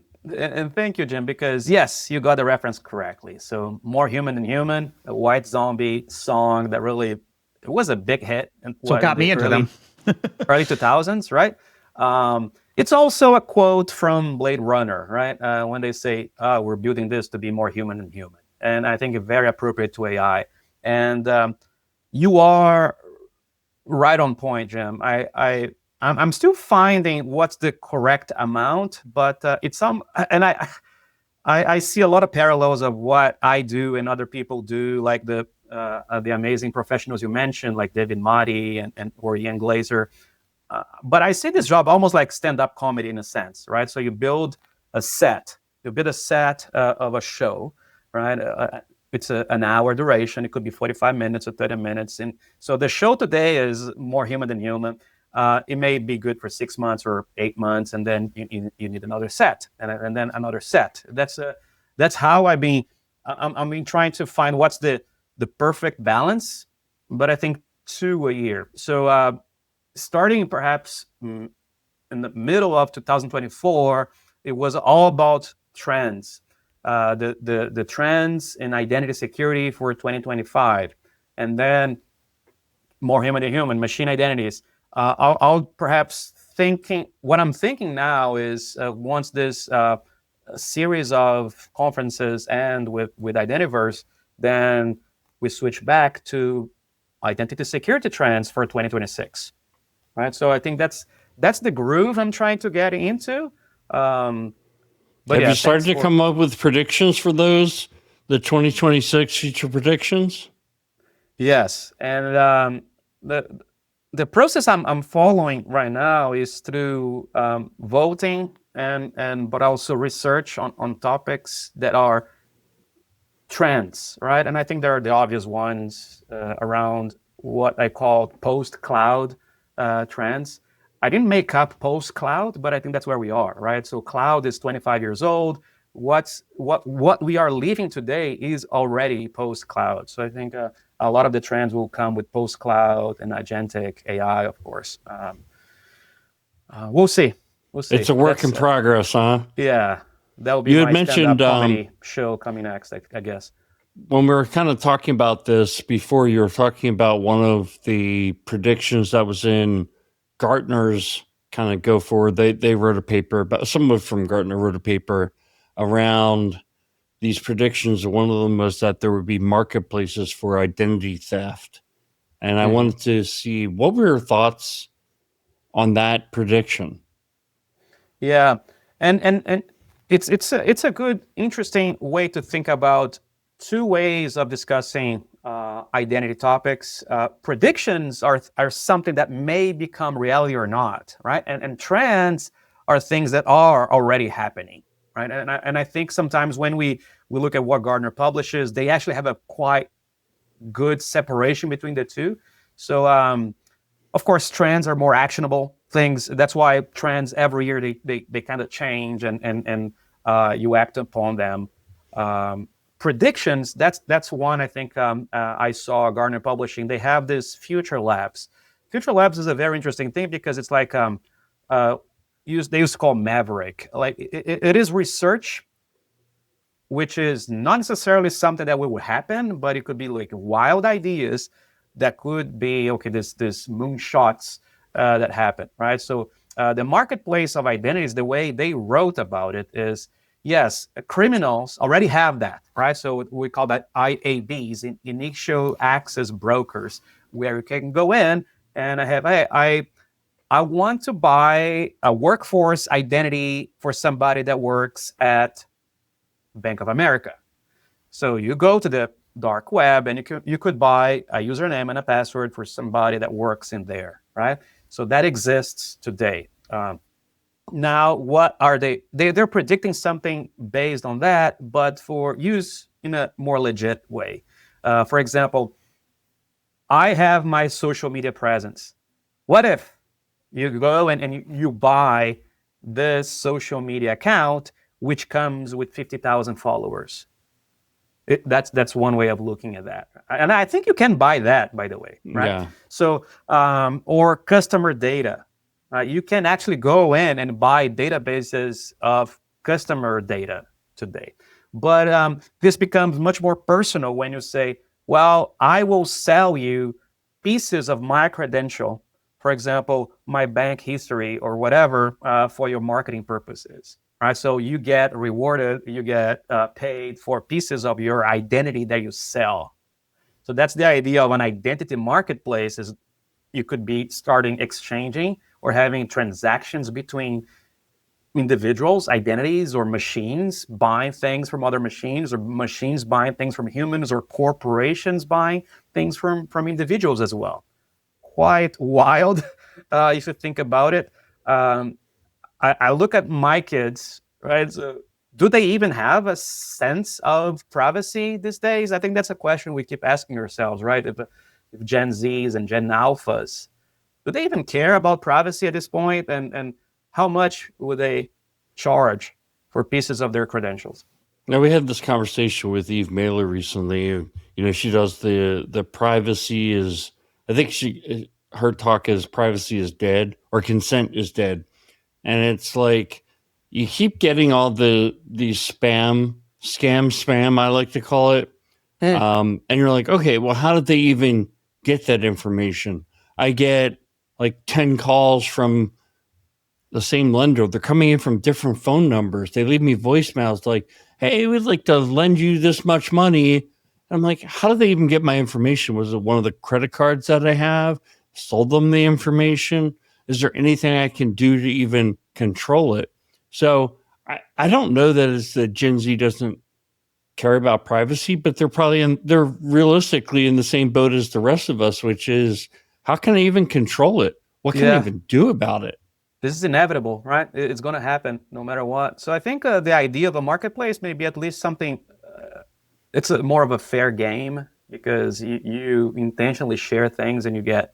[SPEAKER 1] thank you, Jim, because yes, you got the reference correctly. So more human than human, a white zombie song that really it was a big hit. And
[SPEAKER 4] So it got me into them.
[SPEAKER 1] early 2000s, right? It's also a quote from Blade Runner, right? When they say, we're building this to be more human than human. And I think it's very appropriate to AI. And you are right on point, Jim. I'm still finding what's the correct amount, but it's some, and I see a lot of parallels of what I do and other people do, like the amazing professionals you mentioned, like David Motti and or Ian Glazer. But I see this job almost like stand-up comedy in a sense, right? So you build a set, of a show, right? It's an hour duration. It could be 45 minutes or 30 minutes. And so the show today is more human than human. It may be good for 6 months or 8 months, and then you need another set, and then another set. That's how I've been trying to find what's the perfect balance. But I think 2 a year. So starting perhaps in the middle of 2024, it was all about trends. The trends in identity security for 2025, and then more human to human, machine identities. I'll perhaps what I'm thinking now is once this series of conferences end with Identiverse, then we switch back to identity security trends for 2026, right? So I think that's the groove I'm trying to get into.
[SPEAKER 2] But have you started to come up with predictions for those, the 2026 future predictions?
[SPEAKER 1] Yes, and the process I'm following right now is through voting but also research on topics that are trends, right? And I think there are the obvious ones around what I call post-cloud trends. I didn't make up post-cloud, but I think that's where we are, right? So cloud is 25 years old. What we are living today is already post-cloud. So I think a lot of the trends will come with post-cloud and agentic AI, of course. We'll see.
[SPEAKER 2] It's a work in progress, huh?
[SPEAKER 1] Yeah, that will be my stand-up comedy show coming next, I guess.
[SPEAKER 2] When we were kind of talking about this before, you were talking about one of the predictions that was in Gartner's kind of go forward. They wrote a paper, but someone from Gartner wrote a paper around these predictions. One of them was that there would be marketplaces for identity theft. And I wanted to see, what were your thoughts on that prediction?
[SPEAKER 1] Yeah, and it's a good, interesting way to think about two ways of discussing identity topics. Predictions are something that may become reality or not, right? And trends are things that are already happening, right? And I think sometimes when we look at what Gartner publishes, they actually have a quite good separation between the two. So, of course, trends are more actionable things. That's why trends every year they kind of change and you act upon them. Predictions, that's one I think I saw Gartner publishing. They have this Future Labs. Future Labs is a very interesting thing because it's like they used to call Maverick. Like it is research, which is not necessarily something that will happen, but it could be like wild ideas that could be this moonshots that happen, right? So the marketplace of identities, the way they wrote about it is, yes, criminals already have that, right? So we call that IABs, initial access brokers, where you can go in and I want to buy a workforce identity for somebody that works at Bank of America. So you go to the dark web and you could buy a username and a password for somebody that works in there, right? So that exists today. Now, what are they? They're predicting something based on that, but for use in a more legit way. For example, I have my social media presence. What if you go and you buy this social media account, which comes with 50,000 followers? That's one way of looking at that. And I think you can buy that, by the way, right?
[SPEAKER 2] Yeah.
[SPEAKER 1] So, or customer data. You can actually go in and buy databases of customer data today. But this becomes much more personal when you say, well, I will sell you pieces of my credential, for example, my bank history or whatever, for your marketing purposes. Right, so you get rewarded, you get paid for pieces of your identity that you sell. So that's the idea of an identity marketplace. Is you could be starting exchanging or having transactions between individuals, identities, or machines buying things from other machines, or machines buying things from humans, or corporations buying things from individuals as well. Quite wild if you think about it. I look at my kids, right? So do they even have a sense of privacy these days? I think that's a question we keep asking ourselves, right? If Gen Zs and Gen Alphas, do they even care about privacy at this point? And how much would they charge for pieces of their credentials?
[SPEAKER 2] Now, we had this conversation with Eve Mailer recently. You know, she does the privacy is, I think her talk is privacy is dead or consent is dead. And it's like you keep getting all these spam, I like to call it. And you're like, okay, well, how did they even get that information? I get like 10 calls from the same lender. They're coming in from different phone numbers. They leave me voicemails like, hey, we'd like to lend you this much money. And I'm like, how did they even get my information? Was it one of the credit cards that I have? Sold them the information? Is there anything I can do to even control it? So I don't know that it's that Gen Z doesn't care about privacy, but they're realistically in the same boat as the rest of us, which is how can I even control it? What can I even do about it?
[SPEAKER 1] This is inevitable, right? It's going to happen no matter what. So I think the idea of a marketplace may be at least something, it's more of a fair game because you intentionally share things and you get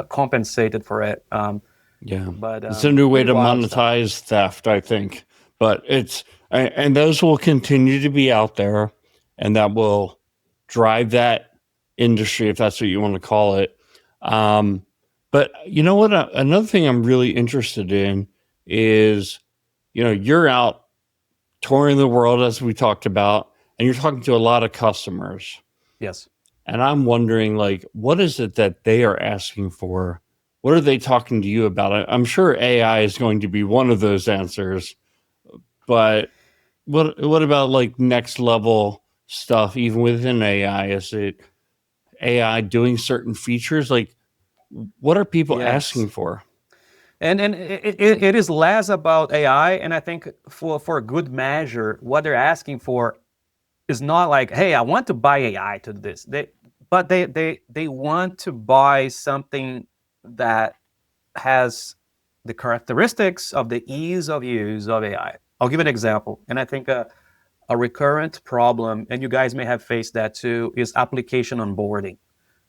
[SPEAKER 1] compensated for it. But
[SPEAKER 2] it's a new way to monetize theft, I think. But and those will continue to be out there, and that will drive that industry, if that's what you want to call it. But you know what? Another thing I'm really interested in is, you're out touring the world, as we talked about, and you're talking to a lot of customers.
[SPEAKER 1] Yes.
[SPEAKER 2] And I'm wondering, like, what is it that they are asking for? What are they talking to you about? I'm sure AI is going to be one of those answers, but what about like next level stuff, even within AI? Is it AI doing certain features? Like, what are people asking for?
[SPEAKER 1] And it is less about AI, and I think for good measure, what they're asking for is not like, hey, I want to buy AI to this. They want to buy something that has the characteristics of the ease of use of AI. I'll give an example, and I think a recurrent problem, and you guys may have faced that too, is application onboarding,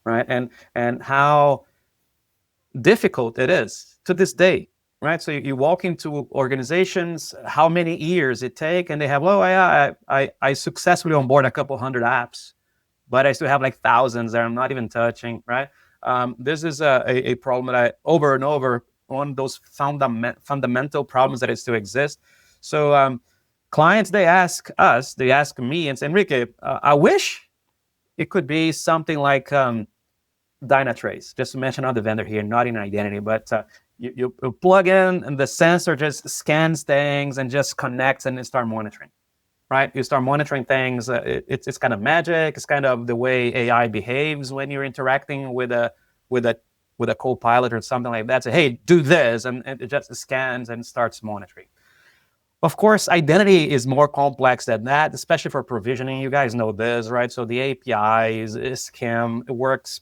[SPEAKER 1] right? And how difficult it is to this day, right? So you walk into organizations, how many years it take, and they have, I successfully onboard a couple hundred apps, but I still have like thousands that I'm not even touching, right? This is a problem that I over and over, one of those fundamental problems that still exist. So clients, they ask me and say, Henrique, I wish it could be something like Dynatrace, just to mention another vendor here, not in identity, but you plug in and the sensor just scans things and just connects and start monitoring, right? You start monitoring things. It's kind of magic. It's kind of the way AI behaves when you're interacting with a co-pilot or something like that. Say, hey, do this, and it just scans and starts monitoring. Of course, identity is more complex than that, especially for provisioning. You guys know this, right? So the API is scam. It works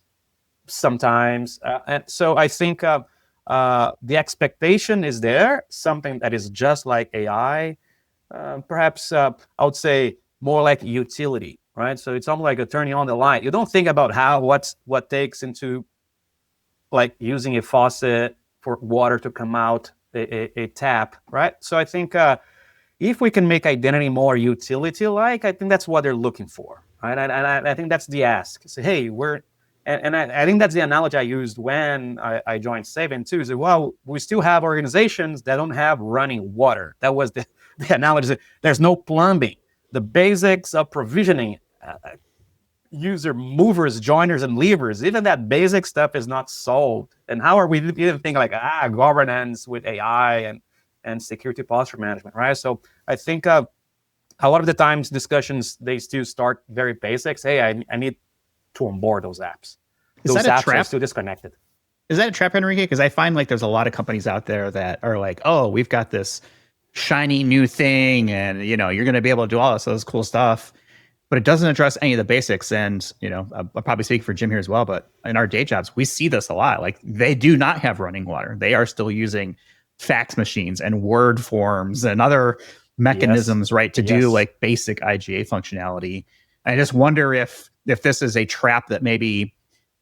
[SPEAKER 1] sometimes. And so I think the expectation is there, something that is just like AI, perhaps I would say more like utility, right? So it's almost like a turning on the light. You don't think about what takes into like using a faucet for water to come out a tap, right? So I think if we can make identity more utility-like, I think that's what they're looking for, right? And I think that's the ask. Say, hey, I think that's the analogy I used when I joined Saviynt too. Is well, we still have organizations that don't have running water. That was the analogy. There's no plumbing. The basics of provisioning, user movers, joiners, and levers, even that basic stuff is not solved. And how are we even thinking like governance with AI and security posture management, right? So I think a lot of the times discussions, they still start very basics. Hey, I need to onboard those apps.
[SPEAKER 4] Is
[SPEAKER 1] those
[SPEAKER 4] that a
[SPEAKER 1] apps
[SPEAKER 4] trap?
[SPEAKER 1] are still disconnected.
[SPEAKER 4] Is that a trap, Henrique? Because I find like there's a lot of companies out there that are like, oh, we've got this shiny new thing, and you're going to be able to do all this cool stuff, but it doesn't address any of the basics. And I'll probably speak for Jim here as well, but in our day jobs, we see this a lot. Like they do not have running water. They are still using fax machines and Word forms and other mechanisms, right, to do like basic IGA functionality. I just wonder if this is a trap that maybe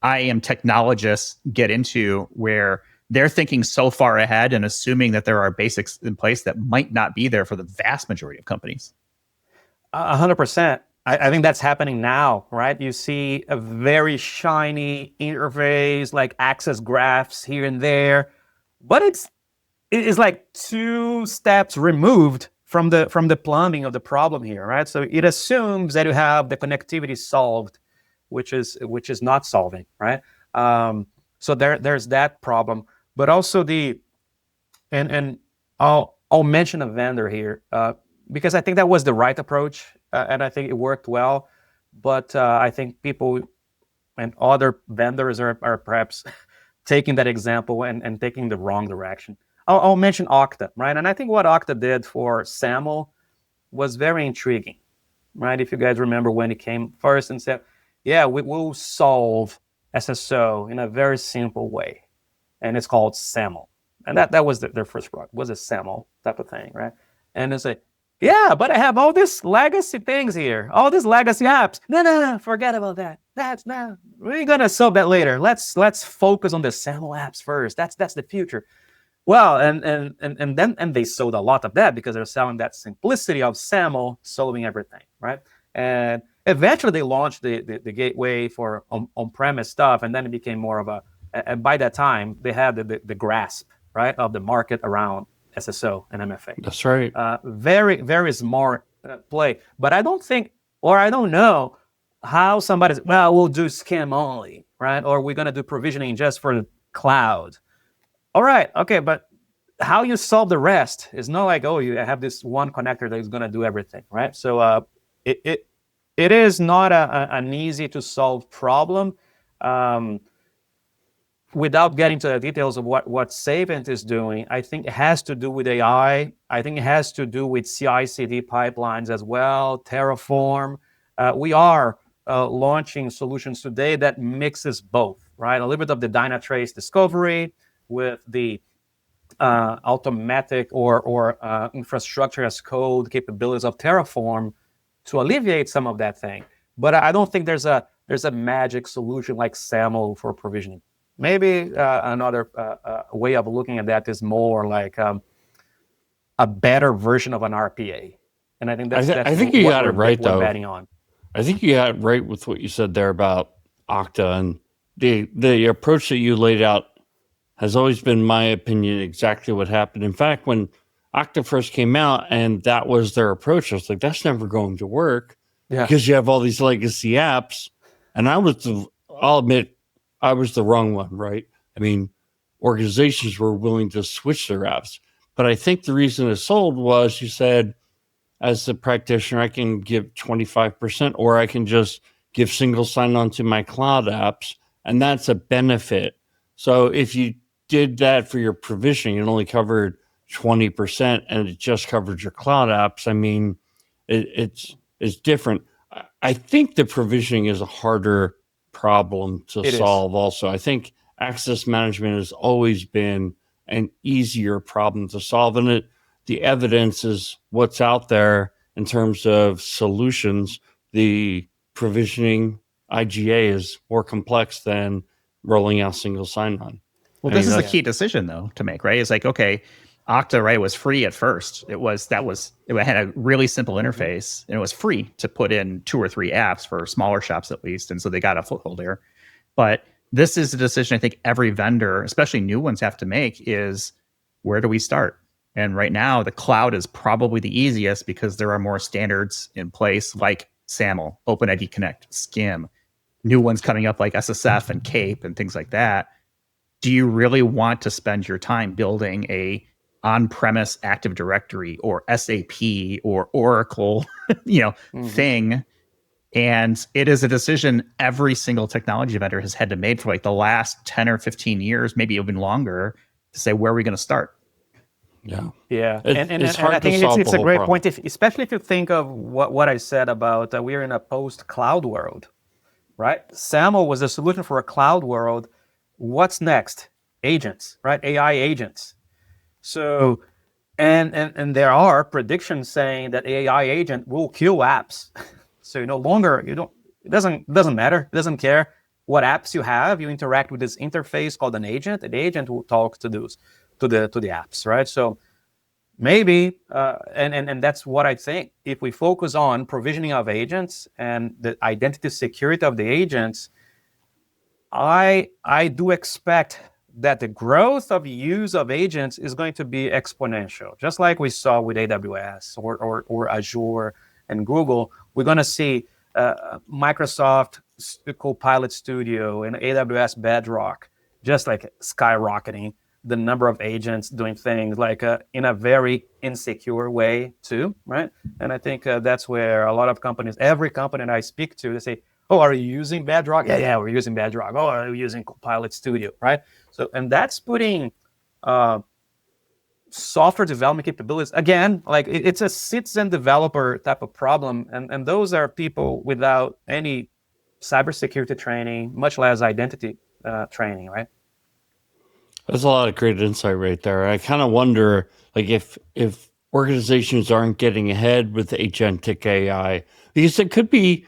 [SPEAKER 4] IAM technologists get into, where they're thinking so far ahead and assuming that there are basics in place that might not be there for the vast majority of companies.
[SPEAKER 1] 100%. I think that's happening now, right? You see a very shiny interface, like access graphs here and there, but it's like 2 steps removed from the plumbing of the problem here, right? So it assumes that you have the connectivity solved, which is not solving, right? So there's that problem, but also and I'll mention a vendor here because I think that was the right approach and I think it worked well, but I think people and other vendors are perhaps taking that example and taking the wrong direction. I'll mention Okta, right? And I think what Okta did for SAML was very intriguing, right? If you guys remember when it came first and said, yeah, we will solve SSO in a very simple way. And it's called SAML. And that was their first product, was a SAML type of thing, right? And it's like, yeah, but I have all these legacy things here, all these legacy apps. No, forget about that. We're going to solve that later. Let's focus on the SAML apps first. That's the future. Well, and then they sold a lot of that because they're selling that simplicity of SAML solving everything, right? And eventually they launched the gateway for on-premise stuff, and then it became more of and by that time they had the grasp, right, of the market around SSO and MFA.
[SPEAKER 2] That's right.
[SPEAKER 1] Very, very smart play. But I don't think, or I don't know how somebody's, we'll do SCAM only, right? Or we're going to do provisioning just for the cloud. All right, okay, but how you solve the rest is not like, you have this one connector that is going to do everything, right? So it is not an easy to solve problem. Without getting to the details of what Saviynt is doing, I think it has to do with AI. I think it has to do with CI/CD pipelines as well, Terraform. We are launching solutions today that mixes both, right? A little bit of the Dynatrace discovery with the automatic or infrastructure as code capabilities of Terraform to alleviate some of that thing. But I don't think there's a magic solution like SAML for provisioning. Maybe another way of looking at that is more like a better version of an RPA. And I think that's
[SPEAKER 2] I think you got it right,
[SPEAKER 1] we're
[SPEAKER 2] though.
[SPEAKER 1] betting on.
[SPEAKER 2] I think you got it right with what you said there about Okta, and the approach that you laid out has always been, my opinion, exactly what happened. In fact, when Okta first came out and that was their approach, I was like, that's never going to work because you have all these legacy apps. And I'll admit, I was the wrong one, right? I mean, organizations were willing to switch their apps. But I think the reason it sold was you said, as a practitioner, I can give 25%, or I can just give single sign-on to my cloud apps, and that's a benefit. So if you did that for your provisioning, it only covered 20%, and it just covered your cloud apps. I mean, it's different. I think the provisioning is a harder problem to solve. Also, I think access management has always been an easier problem to solve, and the evidence is what's out there in terms of solutions. The provisioning IGA is more complex than rolling out single sign-on.
[SPEAKER 4] Well, this is a key decision, though, to make, right? It's like, okay, Okta, right, was free at first. It had a really simple interface, and it was free to put in 2 or 3 apps for smaller shops at least, and so they got a foothold there. But this is a decision I think every vendor, especially new ones, have to make: is where do we start? And right now, the cloud is probably the easiest because there are more standards in place like SAML, OpenID Connect, SCIM, new ones coming up like SSF and CAPE and things like that. Do you really want to spend your time building a on-premise Active Directory or SAP or Oracle, thing? And it is a decision every single technology vendor has had to make for like the last 10 or 15 years, maybe even longer, to say, where are we going to start?
[SPEAKER 1] And
[SPEAKER 2] It's hard
[SPEAKER 1] I think
[SPEAKER 2] to solve
[SPEAKER 1] it's
[SPEAKER 2] the
[SPEAKER 1] a
[SPEAKER 2] whole
[SPEAKER 1] great
[SPEAKER 2] problem.
[SPEAKER 1] point, especially if you think of what I said about we're in a post-cloud world, right? SAML was a solution for a cloud world. What's next? Agents, right? AI agents. So, and there are predictions saying that AI agent will kill apps. So no longer it doesn't matter. It doesn't care what apps you have. You interact with this interface called an agent. The agent will talk to the apps, right? So maybe, and that's what I think. If we focus on provisioning of agents and the identity security of the agents, I do expect that the growth of use of agents is going to be exponential, just like we saw with AWS or Azure and Google. We're going to see Microsoft Copilot Studio and AWS Bedrock just like skyrocketing the number of agents doing things like in a very insecure way too, right? And I think that's where a lot of companies, every company that I speak to, they say, oh, are you using Bedrock? Yeah, we're using Bedrock. Oh, are you using Copilot Studio, right? So, and that's putting software development capabilities, again, like it's a citizen developer type of problem. And those are people without any cybersecurity training, much less identity training, right?
[SPEAKER 2] That's a lot of great insight right there. I kind of wonder, like, if organizations aren't getting ahead with agentic AI, because it could be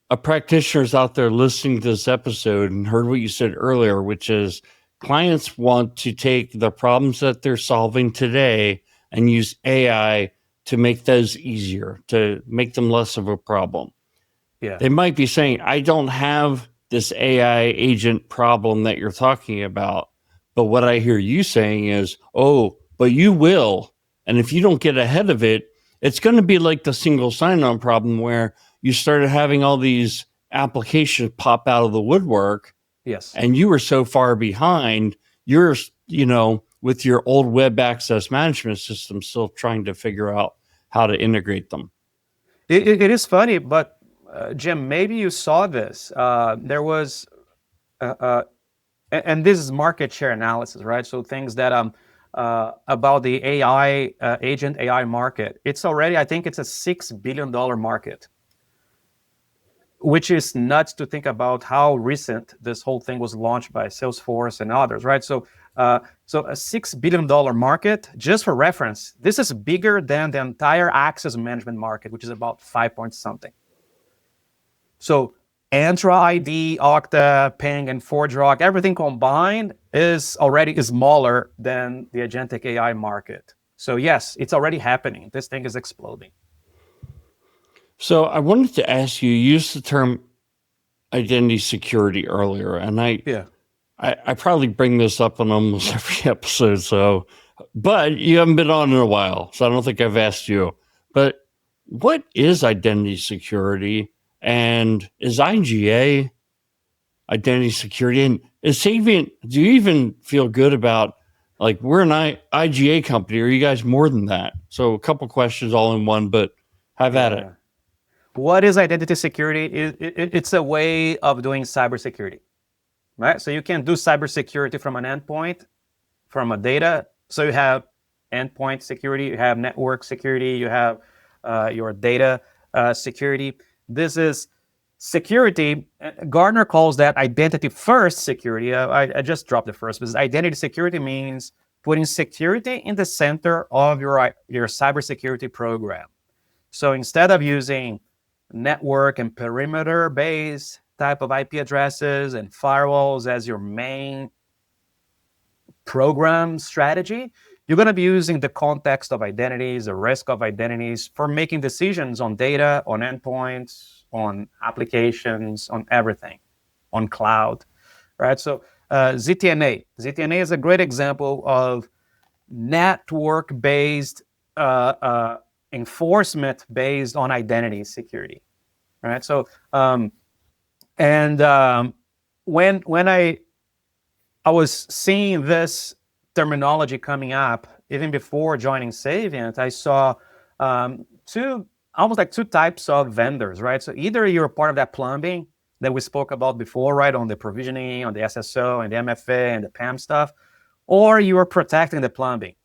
[SPEAKER 2] a practitioners out there listening to this episode and heard what you said earlier, which is clients want to take the problems that they're solving today and use AI to make those easier, to make them less of a problem.
[SPEAKER 1] Yeah.
[SPEAKER 2] They might be saying, I don't have this AI agent problem that you're talking about. But what I hear you saying is, oh, but you will. And if you don't get ahead of it, it's going to be like the single sign-on problem where you started having all these applications pop out of the woodwork.
[SPEAKER 1] Yes.
[SPEAKER 2] And you were so far behind, you're, with your old web access management system, still trying to figure out how to integrate them.
[SPEAKER 1] It is funny, but Jim, maybe you saw this. There was, and this is market share analysis, right? So things that about the AI agent AI market. It's already, I think it's a $6 billion market. which is nuts to think about how recent this whole thing was launched by Salesforce and others, right? So a $6 billion market, just for reference, this is bigger than the entire access management market, which is about 5 point something. So Entra ID, Okta, Ping, and ForgeRock, everything combined is already smaller than the agentic AI market. So yes, it's already happening. This thing is exploding.
[SPEAKER 2] So I wanted to ask you, you used the term identity security earlier, and I probably bring this up on almost every episode. But you haven't been on in a while, so I don't think I've asked you. But what is identity security, and is IGA identity security? And is Saviynt, do you even feel good about, like, we're an IGA company, or are you guys more than that? So a couple questions all in one, but have at it.
[SPEAKER 1] What is identity security? It's a way of doing cybersecurity, right? So you can do cybersecurity from an endpoint, from a data. So you have endpoint security, you have network security, you have your data security. This is security. Gartner calls that identity first security. I just dropped the first, because identity security means putting security in the center of your cybersecurity program. So instead of using network and perimeter-based type of IP addresses and firewalls as your main program strategy, you're going to be using the context of identities, the risk of identities for making decisions on data, on endpoints, on applications, on everything, on cloud, right? So ZTNA is a great example of network-based enforcement based on identity security, right? So, when I was seeing this terminology coming up, even before joining Saviynt, I saw almost two types of vendors, right? So either you're part of that plumbing that we spoke about before, right, on the provisioning, on the SSO and the MFA and the PAM stuff, or you are protecting the plumbing.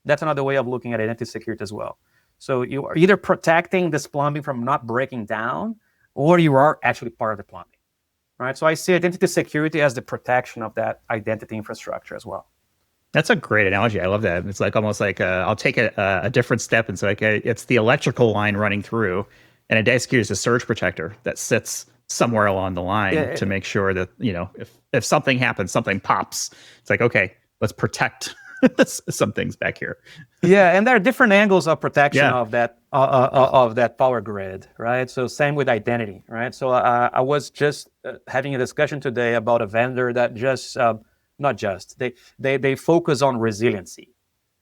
[SPEAKER 1] That's another way of looking at identity security as well. So you are either protecting this plumbing from not breaking down, or you are actually part of the plumbing, right? So I see identity security as the protection of that identity infrastructure as well.
[SPEAKER 4] That's a great analogy. I love that. It's like almost like I'll take a different step. And so like it's the electrical line running through, and identity security is a surge protector that sits somewhere along the line to make sure that, if something happens, something pops, it's like, okay, let's protect some things back here.
[SPEAKER 1] Yeah, and there are different angles of protection of that power grid, right? So same with identity, right? So I was just having a discussion today about a vendor that they focus on resiliency,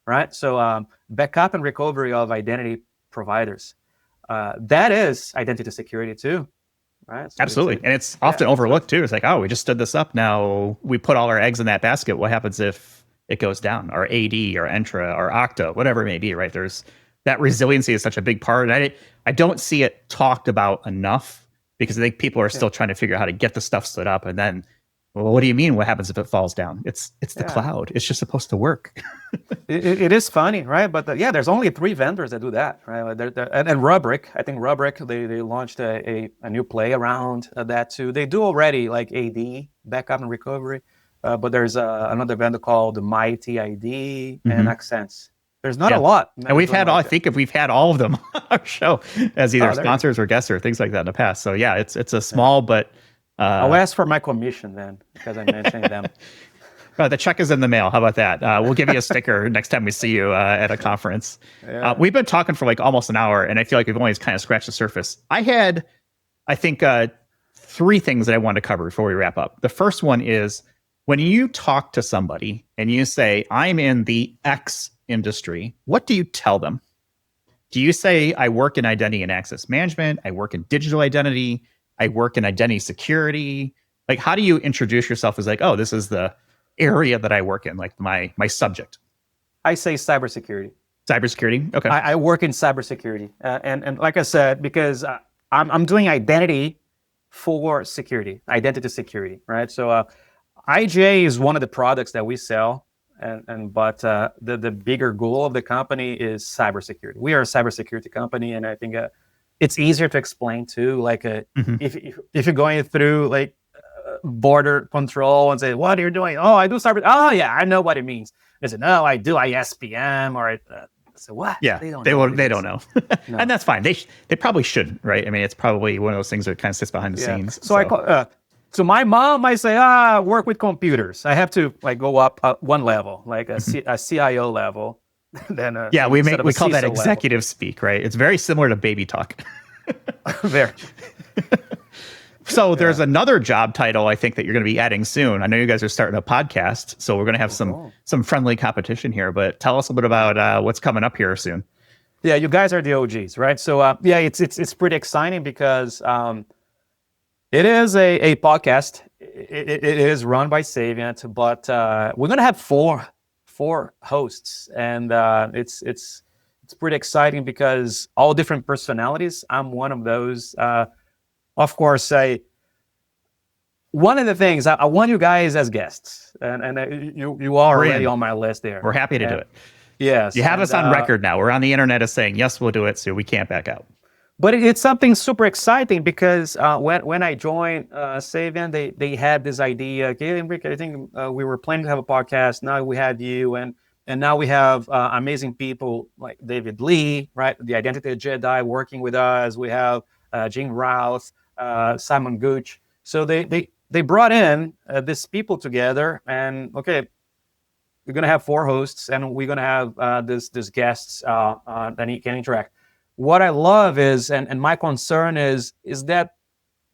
[SPEAKER 1] right? So backup and recovery of identity providers, that is identity security too, right? So
[SPEAKER 4] absolutely, and it's often overlooked too. It's like, oh, we just stood this up. Now we put all our eggs in that basket. What happens if it goes down, or AD, or Entra, or Okta, whatever it may be, right? There's that resiliency is such a big part. And I don't see it talked about enough, because I think people are still trying to figure out how to get the stuff stood up. And then, well, what do you mean? What happens if it falls down? It's the cloud. It's just supposed to work.
[SPEAKER 1] it is funny, right? But there's only 3 vendors that do that, right? And Rubrik, I think Rubrik, they launched a new play around that too. They do already like AD, backup and recovery. But there's another vendor called the Mighty ID and Accents. There's not a lot.
[SPEAKER 4] And we've had, I think we've had all of them on our show as either sponsors or guests or things like that in the past. So yeah, it's a small, but...
[SPEAKER 1] I'll ask for my commission then, because I'm mentioning them.
[SPEAKER 4] The check is in the mail. How about that? We'll give you a sticker next time we see you at a conference. Yeah. We've been talking for like almost an hour, and I feel like we've only kind of scratched the surface. I had, I think, 3 things that I wanted to cover before we wrap up. The first one is, when you talk to somebody and you say, I'm in the X industry, what do you tell them? Do you say, I work in identity and access management, I work in digital identity, I work in identity security? Like, how do you introduce yourself as like, oh, this is the area that I work in, like my subject?
[SPEAKER 1] I say cybersecurity.
[SPEAKER 4] Cybersecurity? Okay.
[SPEAKER 1] I work in cybersecurity. And like I said, because I'm doing identity for security, identity security, right? So IGA is one of the products that we sell, but the bigger goal of the company is cybersecurity. We are a cybersecurity company, and I think it's easier to explain too. Like
[SPEAKER 4] Mhm.
[SPEAKER 1] if you're going through like border control and say, what are you doing? Oh, I do cyber. Oh yeah, I know what it means. They said, no, I do ISPM or so what?
[SPEAKER 4] Yeah,
[SPEAKER 1] They don't
[SPEAKER 4] they
[SPEAKER 1] know
[SPEAKER 4] won't.
[SPEAKER 1] what
[SPEAKER 4] They
[SPEAKER 1] it
[SPEAKER 4] don't
[SPEAKER 1] is.
[SPEAKER 4] know,
[SPEAKER 1] No.
[SPEAKER 4] and that's fine. They probably shouldn't, right? I mean, it's probably one of those things that kind of sits behind the scenes.
[SPEAKER 1] So I call. So my mom, I say, work with computers. I have to like go up one level, like a CIO level. Then
[SPEAKER 4] yeah, we
[SPEAKER 1] instead of a
[SPEAKER 4] call that
[SPEAKER 1] CISO
[SPEAKER 4] executive speak, right? It's very similar to baby talk.
[SPEAKER 1] level. There.
[SPEAKER 4] So there's another job title I think that you're going to be adding soon. I know you guys are starting a podcast, so we're going to have some friendly competition here. But tell us a bit about what's coming up here soon.
[SPEAKER 1] Yeah, you guys are the OGs, right? So yeah, it's pretty exciting because it is a podcast. It is run by Saviynt, but we're gonna have four hosts, and it's pretty exciting because all different personalities. I'm one of those. Of course, one of the things I want you guys as guests, and you are already on my list there.
[SPEAKER 4] We're happy to do it.
[SPEAKER 1] Yes,
[SPEAKER 4] You have us on record now. We're on the internet as saying, yes, we'll do it, so we can't back out.
[SPEAKER 1] But it's something super exciting because when I joined Saviynt, they had this idea. Okay, Henrique, I think we were planning to have a podcast. Now we had you, and now we have amazing people like David Lee, right? The Identity Jedi working with us. We have Jim Routh, Simon Gooch. So they brought in these people together, and okay, we're gonna have four hosts, and we're gonna have these guests that you can interact. What I love is, and my concern is that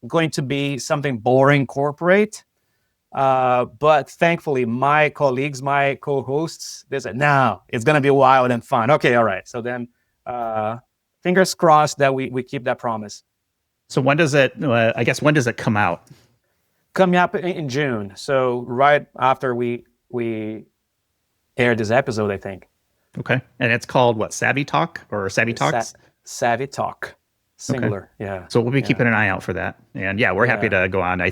[SPEAKER 1] going to be something boring corporate? But thankfully, my colleagues, my co-hosts, they said, no, it's going to be wild and fun. Okay, all right. So then fingers crossed that we keep that promise.
[SPEAKER 4] So when does it, when does it come out?
[SPEAKER 1] Coming up in June. So right after we air this episode, I think.
[SPEAKER 4] Okay. And it's called what, Savvy Talk or Savvy Talks?
[SPEAKER 1] Savvy Talk, singular. Okay. Yeah.
[SPEAKER 4] So we'll be keeping an eye out for that. And yeah, we're happy to go on. I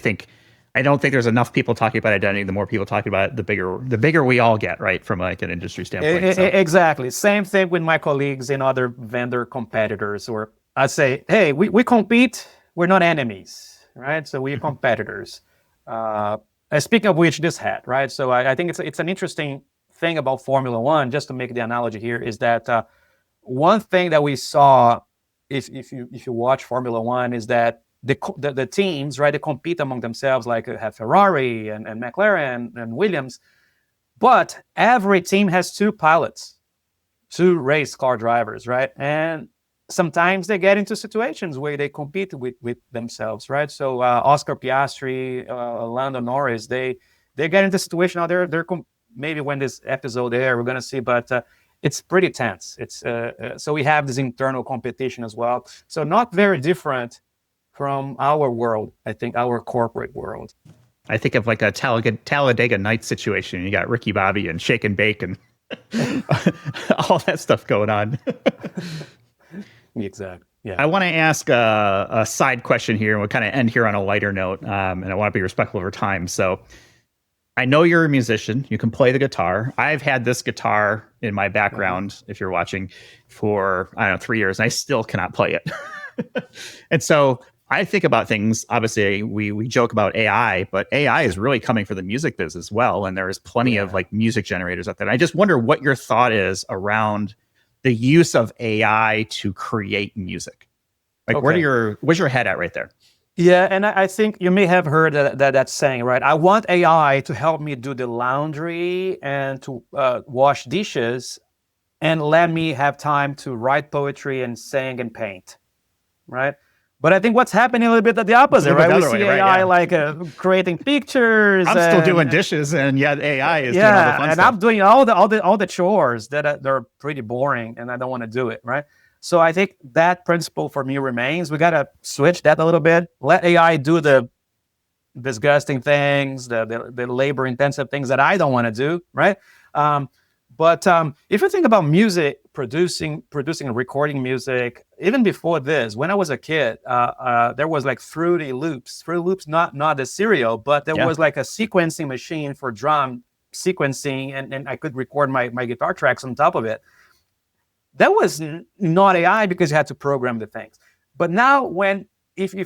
[SPEAKER 4] don't think there's enough people talking about identity. The more people talking about it, the bigger we all get, right? From like an industry standpoint.
[SPEAKER 1] Exactly. Same thing with my colleagues and other vendor competitors. Or I say, hey, we compete. We're not enemies, right? So we're competitors. Speaking of which, this hat, right? So I think it's an interesting thing about Formula One. Just to make the analogy here, is that one thing that we saw, if you watch Formula One, is that the teams, right, they compete among themselves, like have Ferrari and McLaren and Williams, but every team has two pilots, two race car drivers, right? And sometimes they get into situations where they compete with themselves, right? So Oscar Piastri, Lando Norris, they get into a situation out there. Maybe when this episode there, we're gonna see, but it's pretty tense. It's so we have this internal competition as well. So not very different from our world, I think, our corporate world.
[SPEAKER 4] I think of like a Talladega Nights situation. You got Ricky Bobby and Shake and Bake and all that stuff going on.
[SPEAKER 1] Exactly. Yeah.
[SPEAKER 4] I want to ask a side question here, and we'll kind of end here on a lighter note. And I want to be respectful of your time. So I know you're a musician. You can play the guitar. I've had this guitar in my background, if you're watching, for, 3 years, and I still cannot play it. And so I think about things, obviously we joke about AI, but AI is really coming for the music biz as well. And there is plenty of like music generators out there. And I just wonder what your thought is around the use of AI to create music. Like where's your head at right there?
[SPEAKER 1] Yeah, and I think you may have heard that saying, right? I want AI to help me do the laundry and to wash dishes, and let me have time to write poetry and sing and paint, right? But I think what's happening a little bit at the opposite, right? We see AI creating pictures.
[SPEAKER 4] I'm still doing dishes, and yet AI is doing all the fun stuff.
[SPEAKER 1] And I'm doing all the chores that they're pretty boring, and I don't want to do it, right? So I think that principle for me remains. We got to switch that a little bit. Let AI do the disgusting things, the labor-intensive things that I don't want to do, right? But if you think about music, producing and recording music, even before this, when I was a kid, there was like Fruity Loops, not the cereal, but there was like a sequencing machine for drum sequencing, and I could record my guitar tracks on top of it. That was not AI because you had to program the things. But now if you're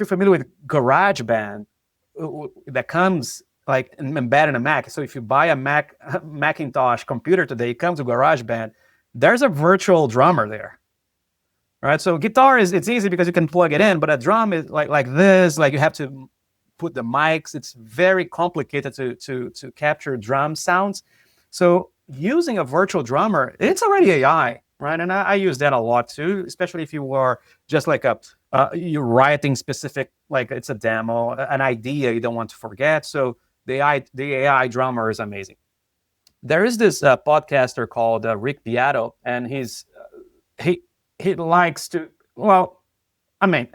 [SPEAKER 1] familiar with GarageBand, that comes like embedded in a Mac. So if you buy a Macintosh computer today, it comes with GarageBand. There's a virtual drummer there. Right. So guitar it's easy because you can plug it in, but a drum is like this, like you have to put the mics. It's very complicated to capture drum sounds. So using a virtual drummer, it's already AI, right? And I use that a lot too, especially if you are just like you're writing specific, like it's a demo, an idea you don't want to forget. So the AI drummer is amazing. There is this podcaster called Rick Beato, and he likes to,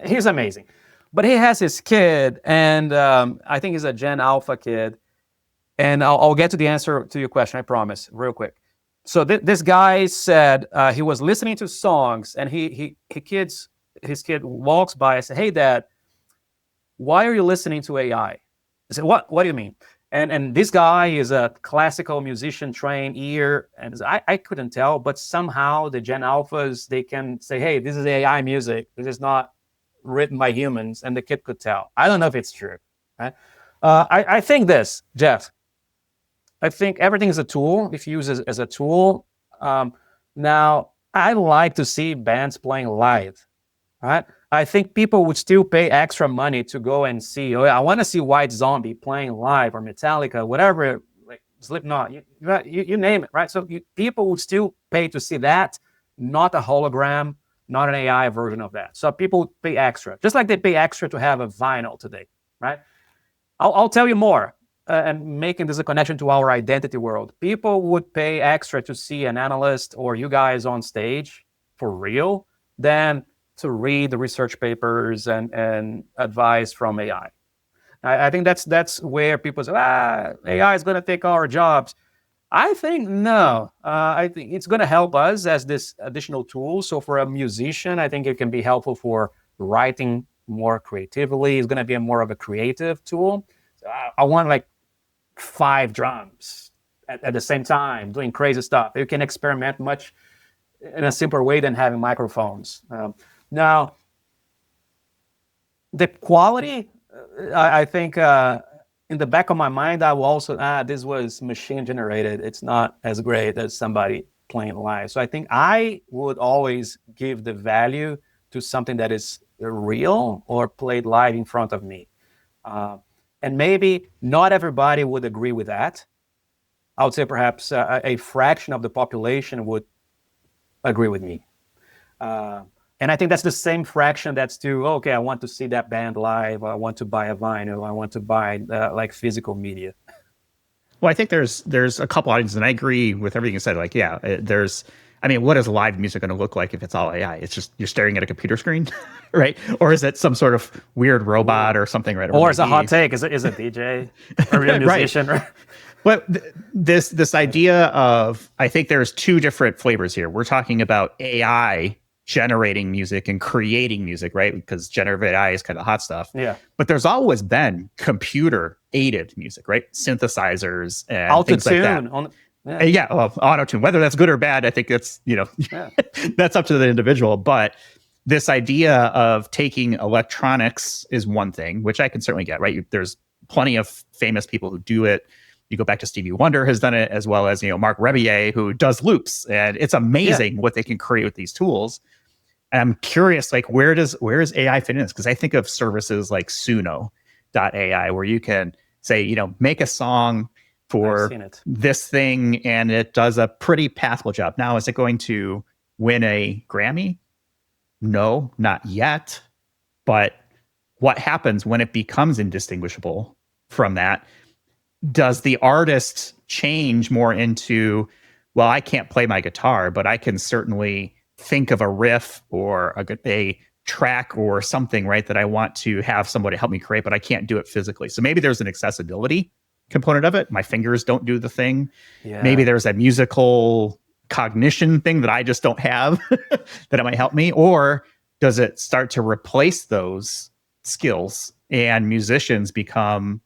[SPEAKER 1] he's amazing. But he has his kid, and I think he's a Gen Alpha kid. And I'll get to the answer to your question, I promise, real quick. So this guy said he was listening to songs, and his kid walks by and said, "Hey, Dad, why are you listening to AI?" I said, "What do you mean?" And this guy is a classical musician trained ear, and I couldn't tell, but somehow the Gen Alphas, they can say, "Hey, this is AI music. This is not written by humans," and the kid could tell. I don't know if it's true. Right? I think this, Jeff. I think everything is a tool. If you use it as a tool, now I like to see bands playing live. Right? I think people would still pay extra money to go and see. Oh, I want to see White Zombie playing live, or Metallica, whatever, like Slipknot, you name it, right? So people would still pay to see that, not a hologram, not an AI version of that. So people would pay extra, just like they pay extra to have a vinyl today, right? I'll tell you more, and making this a connection to our identity world. People would pay extra to see an analyst or you guys on stage for real than to read the research papers and advice from AI. I think that's where people say, AI is going to take our jobs. I think no. I think it's going to help us as this additional tool. So for a musician, I think it can be helpful for writing more creatively. It's going to be more of a creative tool. I want like 5 drums at the same time, doing crazy stuff. You can experiment much in a simpler way than having microphones. Now, the quality, I think in the back of my mind, I will also, this was machine generated. It's not as great as somebody playing live. So I think I would always give the value to something that is real or played live in front of me. And maybe not everybody would agree with that. I would say perhaps a fraction of the population would agree with me. And I think that's the same fraction that's okay, I want to see that band live. I want to buy a vinyl. I want to buy like physical media.
[SPEAKER 4] Well, I think there's a couple audiences, and I agree with everything you said. Like, yeah, what is live music going to look like if it's all AI? It's just you're staring at a computer screen, right? Or is it some sort of weird robot or something, right?
[SPEAKER 1] Or is a hot take? Is a DJ or a musician?
[SPEAKER 4] Right. But this idea of, I think there's 2 different flavors here. We're talking about AI generating music and creating music, right? Because generative AI is kind of hot stuff.
[SPEAKER 1] Yeah.
[SPEAKER 4] But there's always been computer-aided music, right? Synthesizers and things like that. Auto-tune. Whether that's good or bad, I think it's, that's up to the individual. But this idea of taking electronics is one thing, which I can certainly get, right? There's plenty of famous people who do it. You go back to Stevie Wonder has done it, as well as, Mark Rebillet, who does loops. And it's amazing what they can create with these tools. And I'm curious, like, where does AI fit in this? Because I think of services like Suno.ai, where you can say, make a song for this thing, and it does a pretty passable job. Now, is it going to win a Grammy? No, not yet. But what happens when it becomes indistinguishable from that? Does the artist change more into, well, I can't play my guitar, but I can certainly think of a riff or a track or something, right, that I want to have somebody help me create, but I can't do it physically. So maybe there's an accessibility component of it. My fingers don't do the thing. Yeah. Maybe there's a musical cognition thing that I just don't have that it might help me. Or does it start to replace those skills and musicians become,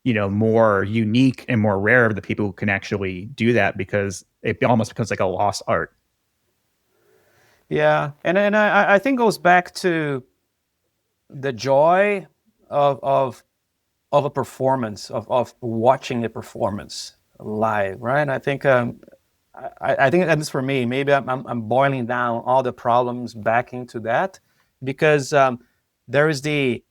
[SPEAKER 4] more unique and more rare of the people who can actually do that, because it almost becomes like a lost art?
[SPEAKER 1] Yeah, and I think goes back to the joy of a performance, of watching a performance live, right? I think I think that's for me. Maybe I'm boiling down all the problems back into that, because there is the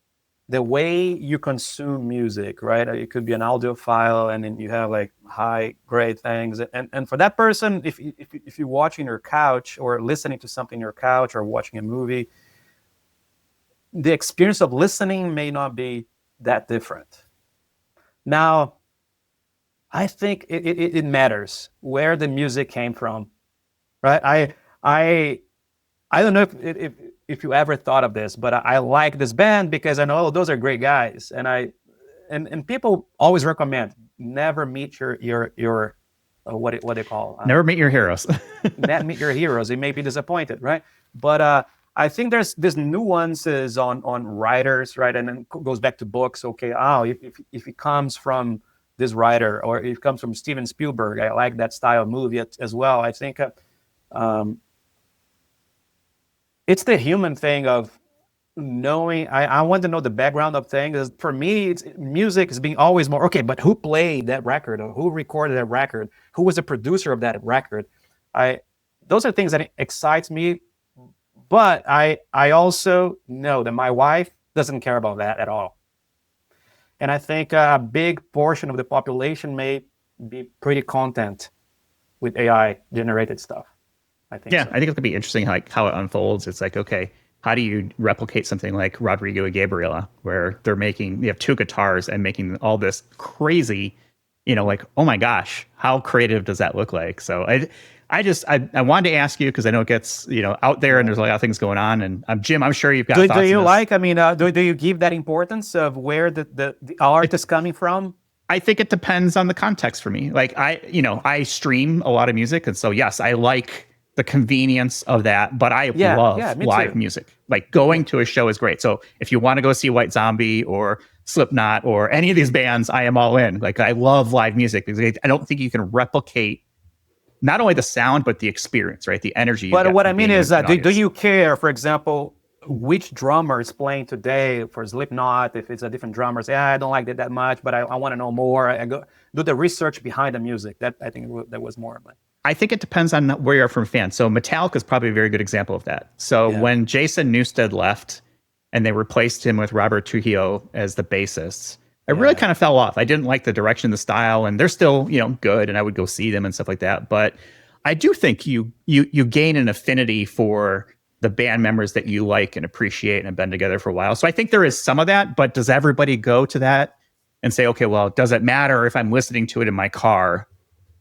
[SPEAKER 1] way you consume music, right? It could be an audio file, and then you have like high grade things. And for that person, if you're watching your couch or listening to something on your couch or watching a movie, the experience of listening may not be that different. Now, I think it matters where the music came from, right? I don't know if you ever thought of this, but I like this band because I know those are great guys, and people always recommend never meet your what they call
[SPEAKER 4] Never meet your heroes.
[SPEAKER 1] not meet your heroes. They may be disappointed, right? But I think there's nuances on writers, right? And then goes back to books. Okay, if it comes from this writer or if it comes from Steven Spielberg, I like that style of movie as well. I think it's the human thing of knowing. I want to know the background of things. For me, music is being always more okay. But who played that record, or who recorded that record? Who was the producer of that record? Those are things that excites me. But I also know that my wife doesn't care about that at all. And I think a big portion of the population may be pretty content with AI generated stuff. I think.
[SPEAKER 4] Yeah,
[SPEAKER 1] so.
[SPEAKER 4] I think it's gonna be interesting how it unfolds. It's like, okay, how do you replicate something like Rodrigo and Gabriela, where you have two guitars and making all this crazy, like, oh my gosh, how creative does that look like? So I wanted to ask you because I know it gets out there and there's a lot of things going on. And Jim, I'm sure you've got thoughts.
[SPEAKER 1] Do you
[SPEAKER 4] on this.
[SPEAKER 1] like? I mean, do you give that importance of where the art is coming from?
[SPEAKER 4] I think it depends on the context for me. Like I stream a lot of music, and so yes, I like the convenience of that, but I love live music. Like going to a show is great. So if you want to go see White Zombie or Slipknot or any of these bands, I am all in. Like I love live music because I don't think you can replicate not only the sound, but the experience, right? The energy.
[SPEAKER 1] But what I mean is, do you care, for example, which drummer is playing today for Slipknot? If it's a different drummer, say, I don't like it that much, but I want to know more. I go do the research behind the music. That I think that was more of it.
[SPEAKER 4] I think it depends on where you're from a fan. So Metallica is probably a very good example of that. So when Jason Newsted left and they replaced him with Robert Trujillo as the bassist, I really kind of fell off. I didn't like the direction, the style, and they're still, good, and I would go see them and stuff like that. But I do think you gain an affinity for the band members that you like and appreciate and have been together for a while. So I think there is some of that, but does everybody go to that and say, okay, well, does it matter if I'm listening to it in my car?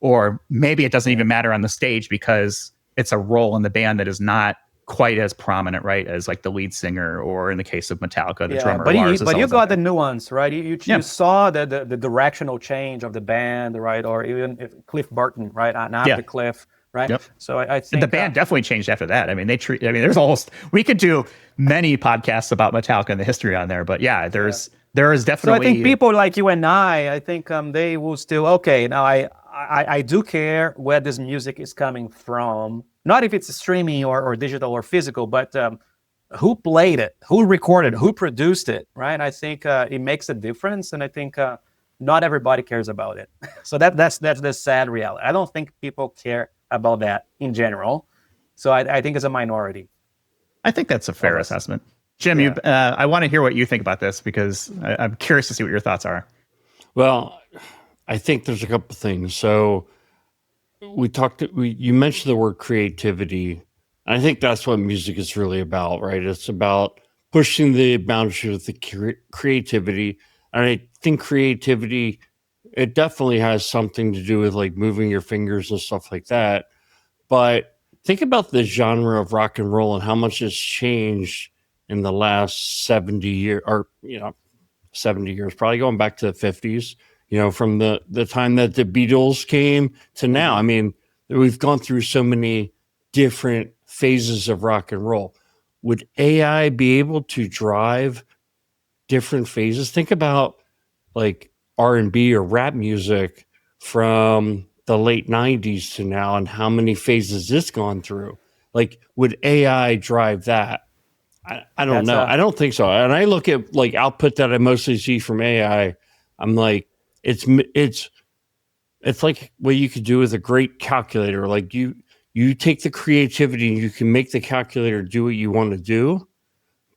[SPEAKER 4] Or maybe it doesn't even matter on the stage because it's a role in the band that is not quite as prominent, right, as like the lead singer, or in the case of Metallica, the drummer.
[SPEAKER 1] But you got the nuance, right? You saw the directional change of the band, right? Or even if Cliff Burton, right? After Cliff, right?
[SPEAKER 4] Yep.
[SPEAKER 1] So I think
[SPEAKER 4] the band definitely changed after that. I mean, there's almost, we could do many podcasts about Metallica and the history on there, but there is definitely.
[SPEAKER 1] So I think people like you and I think they will still, okay, now I do care where this music is coming from. Not if it's streaming or digital or physical, but who played it, who recorded it, who produced it, right? I think it makes a difference, and I think not everybody cares about it. So that's the sad reality. I don't think people care about that in general. So I think it's a minority.
[SPEAKER 4] I think that's a fair assessment. Jim, I want to hear what you think about this because I'm curious to see what your thoughts are.
[SPEAKER 2] Well, I think there's a couple things. So you mentioned the word creativity. And I think that's what music is really about, right? It's about pushing the boundaries of the creativity. And I think creativity, it definitely has something to do with like moving your fingers and stuff like that. But think about the genre of rock and roll and how much it's changed in the last 70 years, or 70 years, probably going back to the 50s. From the time that the Beatles came to now. I mean, we've gone through so many different phases of rock and roll. Would AI be able to drive different phases? Think about like R&B or rap music from the late 90s to now and how many phases it's gone through. Like, would AI drive that? I don't know. I don't think so. And I look at like output that I mostly see from AI. I'm like, it's like what you could do with a great calculator. Like you take the creativity and you can make the calculator do what you want to do,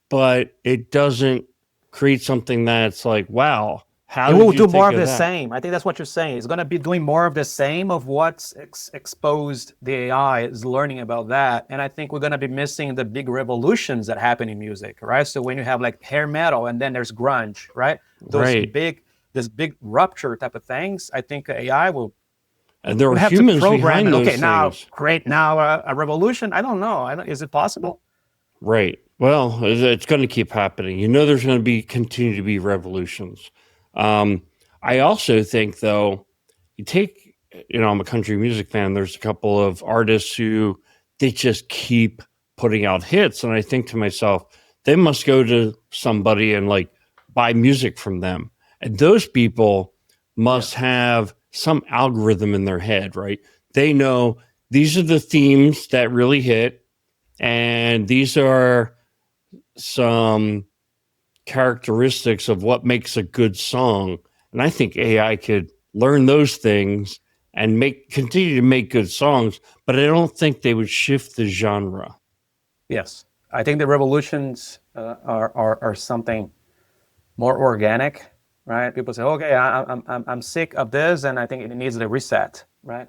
[SPEAKER 2] but it doesn't create something that's like, wow, how
[SPEAKER 1] it
[SPEAKER 2] did
[SPEAKER 1] will
[SPEAKER 2] you
[SPEAKER 1] do
[SPEAKER 2] think
[SPEAKER 1] more of the
[SPEAKER 2] that?
[SPEAKER 1] same. I think that's what you're saying. It's going to be doing more of the same of what's exposed the AI is learning about that. And I think we're going to be missing the big revolutions that happen in music, right? So when you have like hair metal and then there's grunge, right? Those this big rupture type of things, I think AI will.
[SPEAKER 2] And there are
[SPEAKER 1] have
[SPEAKER 2] humans
[SPEAKER 1] to program
[SPEAKER 2] behind
[SPEAKER 1] it.
[SPEAKER 2] those
[SPEAKER 1] Okay,
[SPEAKER 2] things.
[SPEAKER 1] now, great. Now a revolution. I don't know. Is it possible?
[SPEAKER 2] Right. Well, it's going to keep happening. There's going to continue to be revolutions. I also think, though, I'm a country music fan. There's a couple of artists who they just keep putting out hits. And I think to myself, they must go to somebody and like buy music from them. And those people must have some algorithm in their head, right? They know these are the themes that really hit. And these are some characteristics of what makes a good song. And I think AI could learn those things and continue to make good songs, but I don't think they would shift the genre.
[SPEAKER 1] Yes. I think the revolutions are something more organic, right? People say, okay, I'm sick of this and I think it needs a reset, right?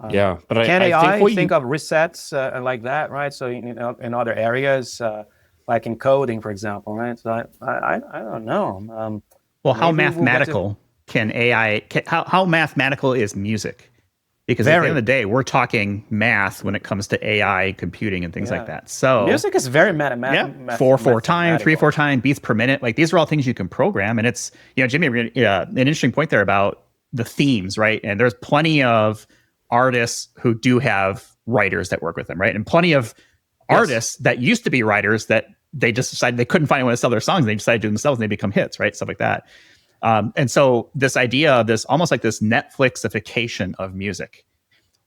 [SPEAKER 2] But
[SPEAKER 1] can
[SPEAKER 2] I
[SPEAKER 1] AI think of resets like that, right? So in other areas, like in coding, for example, right? So I don't know.
[SPEAKER 4] Well, how mathematical can AI? How mathematical is music? Because at the end of the day, we're talking math when it comes to AI, computing, and things like that. So
[SPEAKER 1] music is very mathematical.
[SPEAKER 4] 4 time, 3-4 time beats per minute. Like these are all things you can program. And it's Jimmy, an interesting point there about the themes, right? And there's plenty of artists who do have writers that work with them, right? And plenty of artists that used to be writers that they just decided they couldn't find anyone to sell their songs. And they decided to do them themselves and they become hits, right? Stuff like that. And so this idea of this almost like this Netflixification of music.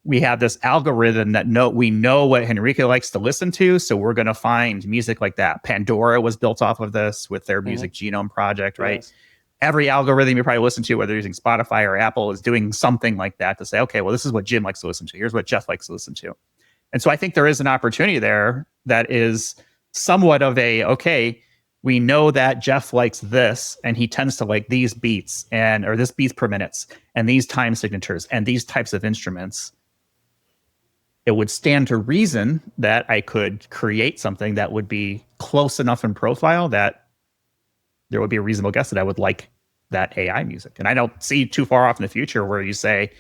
[SPEAKER 4] We have this algorithm that we know what Henrique likes to listen to, so we're going to find music like that. Pandora was built off of this with their music genome project, right? Yes. Every algorithm you probably listen to, whether you're using Spotify or Apple, is doing something like that to say, okay, well, this is what Jim likes to listen to. Here's what Jeff likes to listen to. And so I think there is an opportunity there that is somewhat of okay, we know that Jeff likes this and he tends to like these beats or this beats per minutes and these time signatures and these types of instruments. It would stand to reason that I could create something that would be close enough in profile that there would be a reasonable guess that I would like that AI music. And I don't see too far off in the future where you say,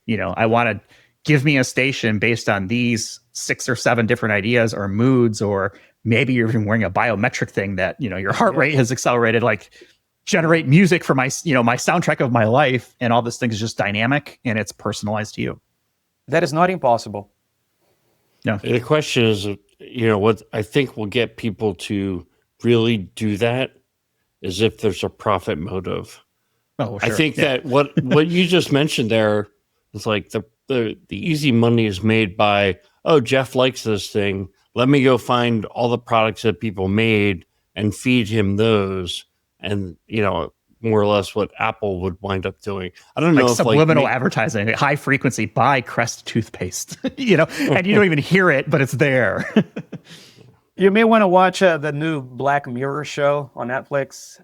[SPEAKER 4] I want to give me a station based on these 6 or 7 different ideas or moods, or maybe you're even wearing a biometric thing that, your heart rate has accelerated, like generate music for my, my soundtrack of my life. And all this thing is just dynamic and it's personalized to you.
[SPEAKER 1] That is not impossible.
[SPEAKER 2] No. The question is, what I think will get people to really do that is if there's a profit motive.
[SPEAKER 4] Oh, sure.
[SPEAKER 2] I think that what you just mentioned there is like the easy money is made by, oh, Jeff likes this thing. Let me go find all the products that people made and feed him those. And, more or less what Apple would wind up doing. I don't know if
[SPEAKER 4] subliminal advertising, high frequency, buy Crest toothpaste, and you don't even hear it, but it's there.
[SPEAKER 1] You may want to watch the new Black Mirror show on Netflix.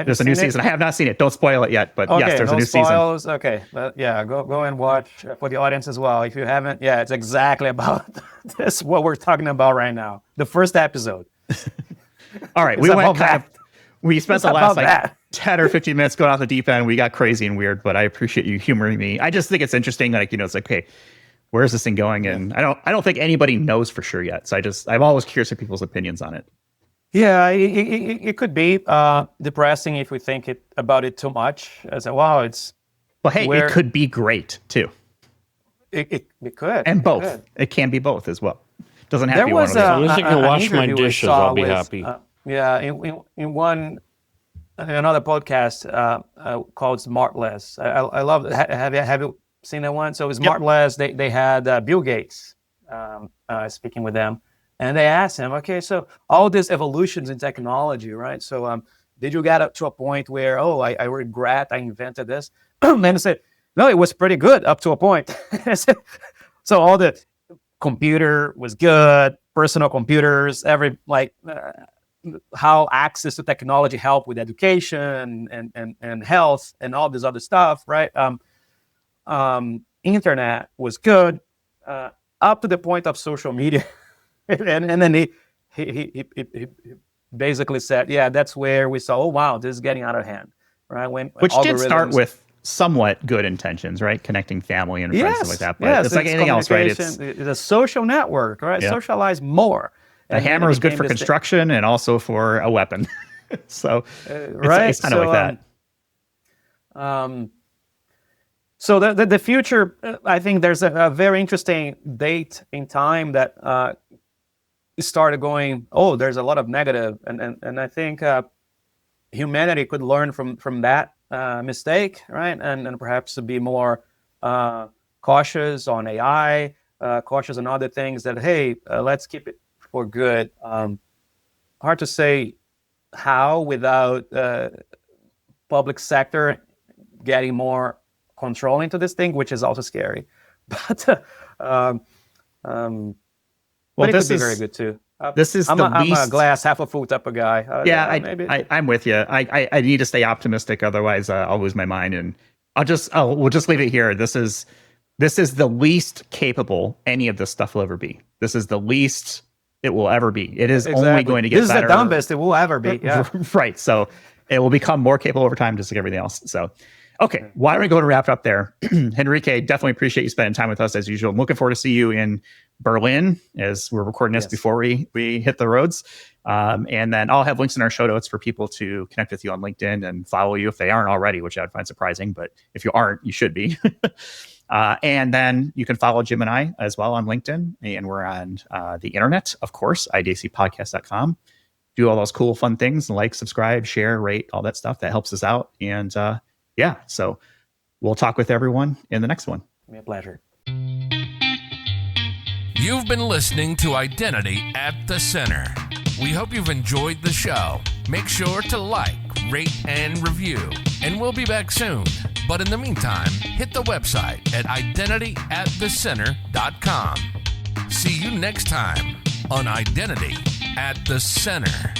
[SPEAKER 4] There's a new season. I have not seen it. Don't spoil it yet, but yes, there's a new season.
[SPEAKER 1] Okay, go and watch for the audience as well. If you haven't, it's exactly about this, what we're talking about right now. The first episode.
[SPEAKER 4] All right, we spent the last 10 or 15 minutes going off the deep end. We got crazy and weird, but I appreciate you humoring me. I just think it's interesting. It's like, okay, where's this thing going? And I don't think anybody knows for sure yet. So I'm always curious of people's opinions on it.
[SPEAKER 1] Yeah, it could be depressing if we think about it too much. As
[SPEAKER 4] it could be great too.
[SPEAKER 1] It could.
[SPEAKER 4] And both. It can be both as well. It doesn't have to be one of those.
[SPEAKER 2] As long as I can wash my dishes, I'll be happy.
[SPEAKER 1] In another podcast called Smartless. I love it. Have you seen that one? So it was Smartless. They had Bill Gates speaking with them, and they asked him, okay, so all these evolutions in technology, right? So did you get up to a point where, I regret I invented this? And they said, no, it was pretty good up to a point. So all the computer was good, personal computers, how access to technology helped with education and health and all this other stuff, right? Internet was good up to the point of social media. and then he basically said, yeah, that's where we saw, oh, wow, this is getting out of hand, right?
[SPEAKER 4] Which did start with somewhat good intentions, right? Connecting family and friends, stuff like that. But it's like anything else, right? It's
[SPEAKER 1] a social network, right? Yeah. Socialize more.
[SPEAKER 4] The hammer is good for construction and also for a weapon. So
[SPEAKER 1] right?
[SPEAKER 4] It's kind of like
[SPEAKER 1] that. So the future, I think there's a very interesting date in time that started going, there's a lot of negative. And I think humanity could learn from that mistake, right? And perhaps to be more cautious on AI, cautious on other things that, hey, let's keep it for good. Hard to say how without public sector getting more control into this thing, which is also scary. But well, it could be very good too. I'm a glass half a full type of guy.
[SPEAKER 4] I'm with you. I need to stay optimistic, otherwise I'll lose my mind. And we'll just leave it here. This is the least capable any of this stuff will ever be. This is the least it will ever be. It is only going to get better.
[SPEAKER 1] This is the dumbest it will ever be. Yeah.
[SPEAKER 4] Right. So it will become more capable over time, just like everything else. So, okay. Why don't we go and wrap it up there? Henrique, definitely appreciate you spending time with us as usual. I'm looking forward to see you in Berlin as we're recording this before we hit the roads. And then I'll have links in our show notes for people to connect with you on LinkedIn and follow you if they aren't already, which I'd find surprising. But if you aren't, you should be. And then you can follow Jim and I as well on LinkedIn. And we're on the internet, of course, idacpodcast.com. Do all those cool, fun things, like, subscribe, share, rate, all that stuff. That helps us out. And so we'll talk with everyone in the next one.
[SPEAKER 1] My pleasure.
[SPEAKER 3] You've been listening to Identity at the Center. We hope you've enjoyed the show. Make sure to like, rate, and review. And we'll be back soon. But in the meantime, hit the website at identityatthecenter.com. See you next time on Identity at the Center.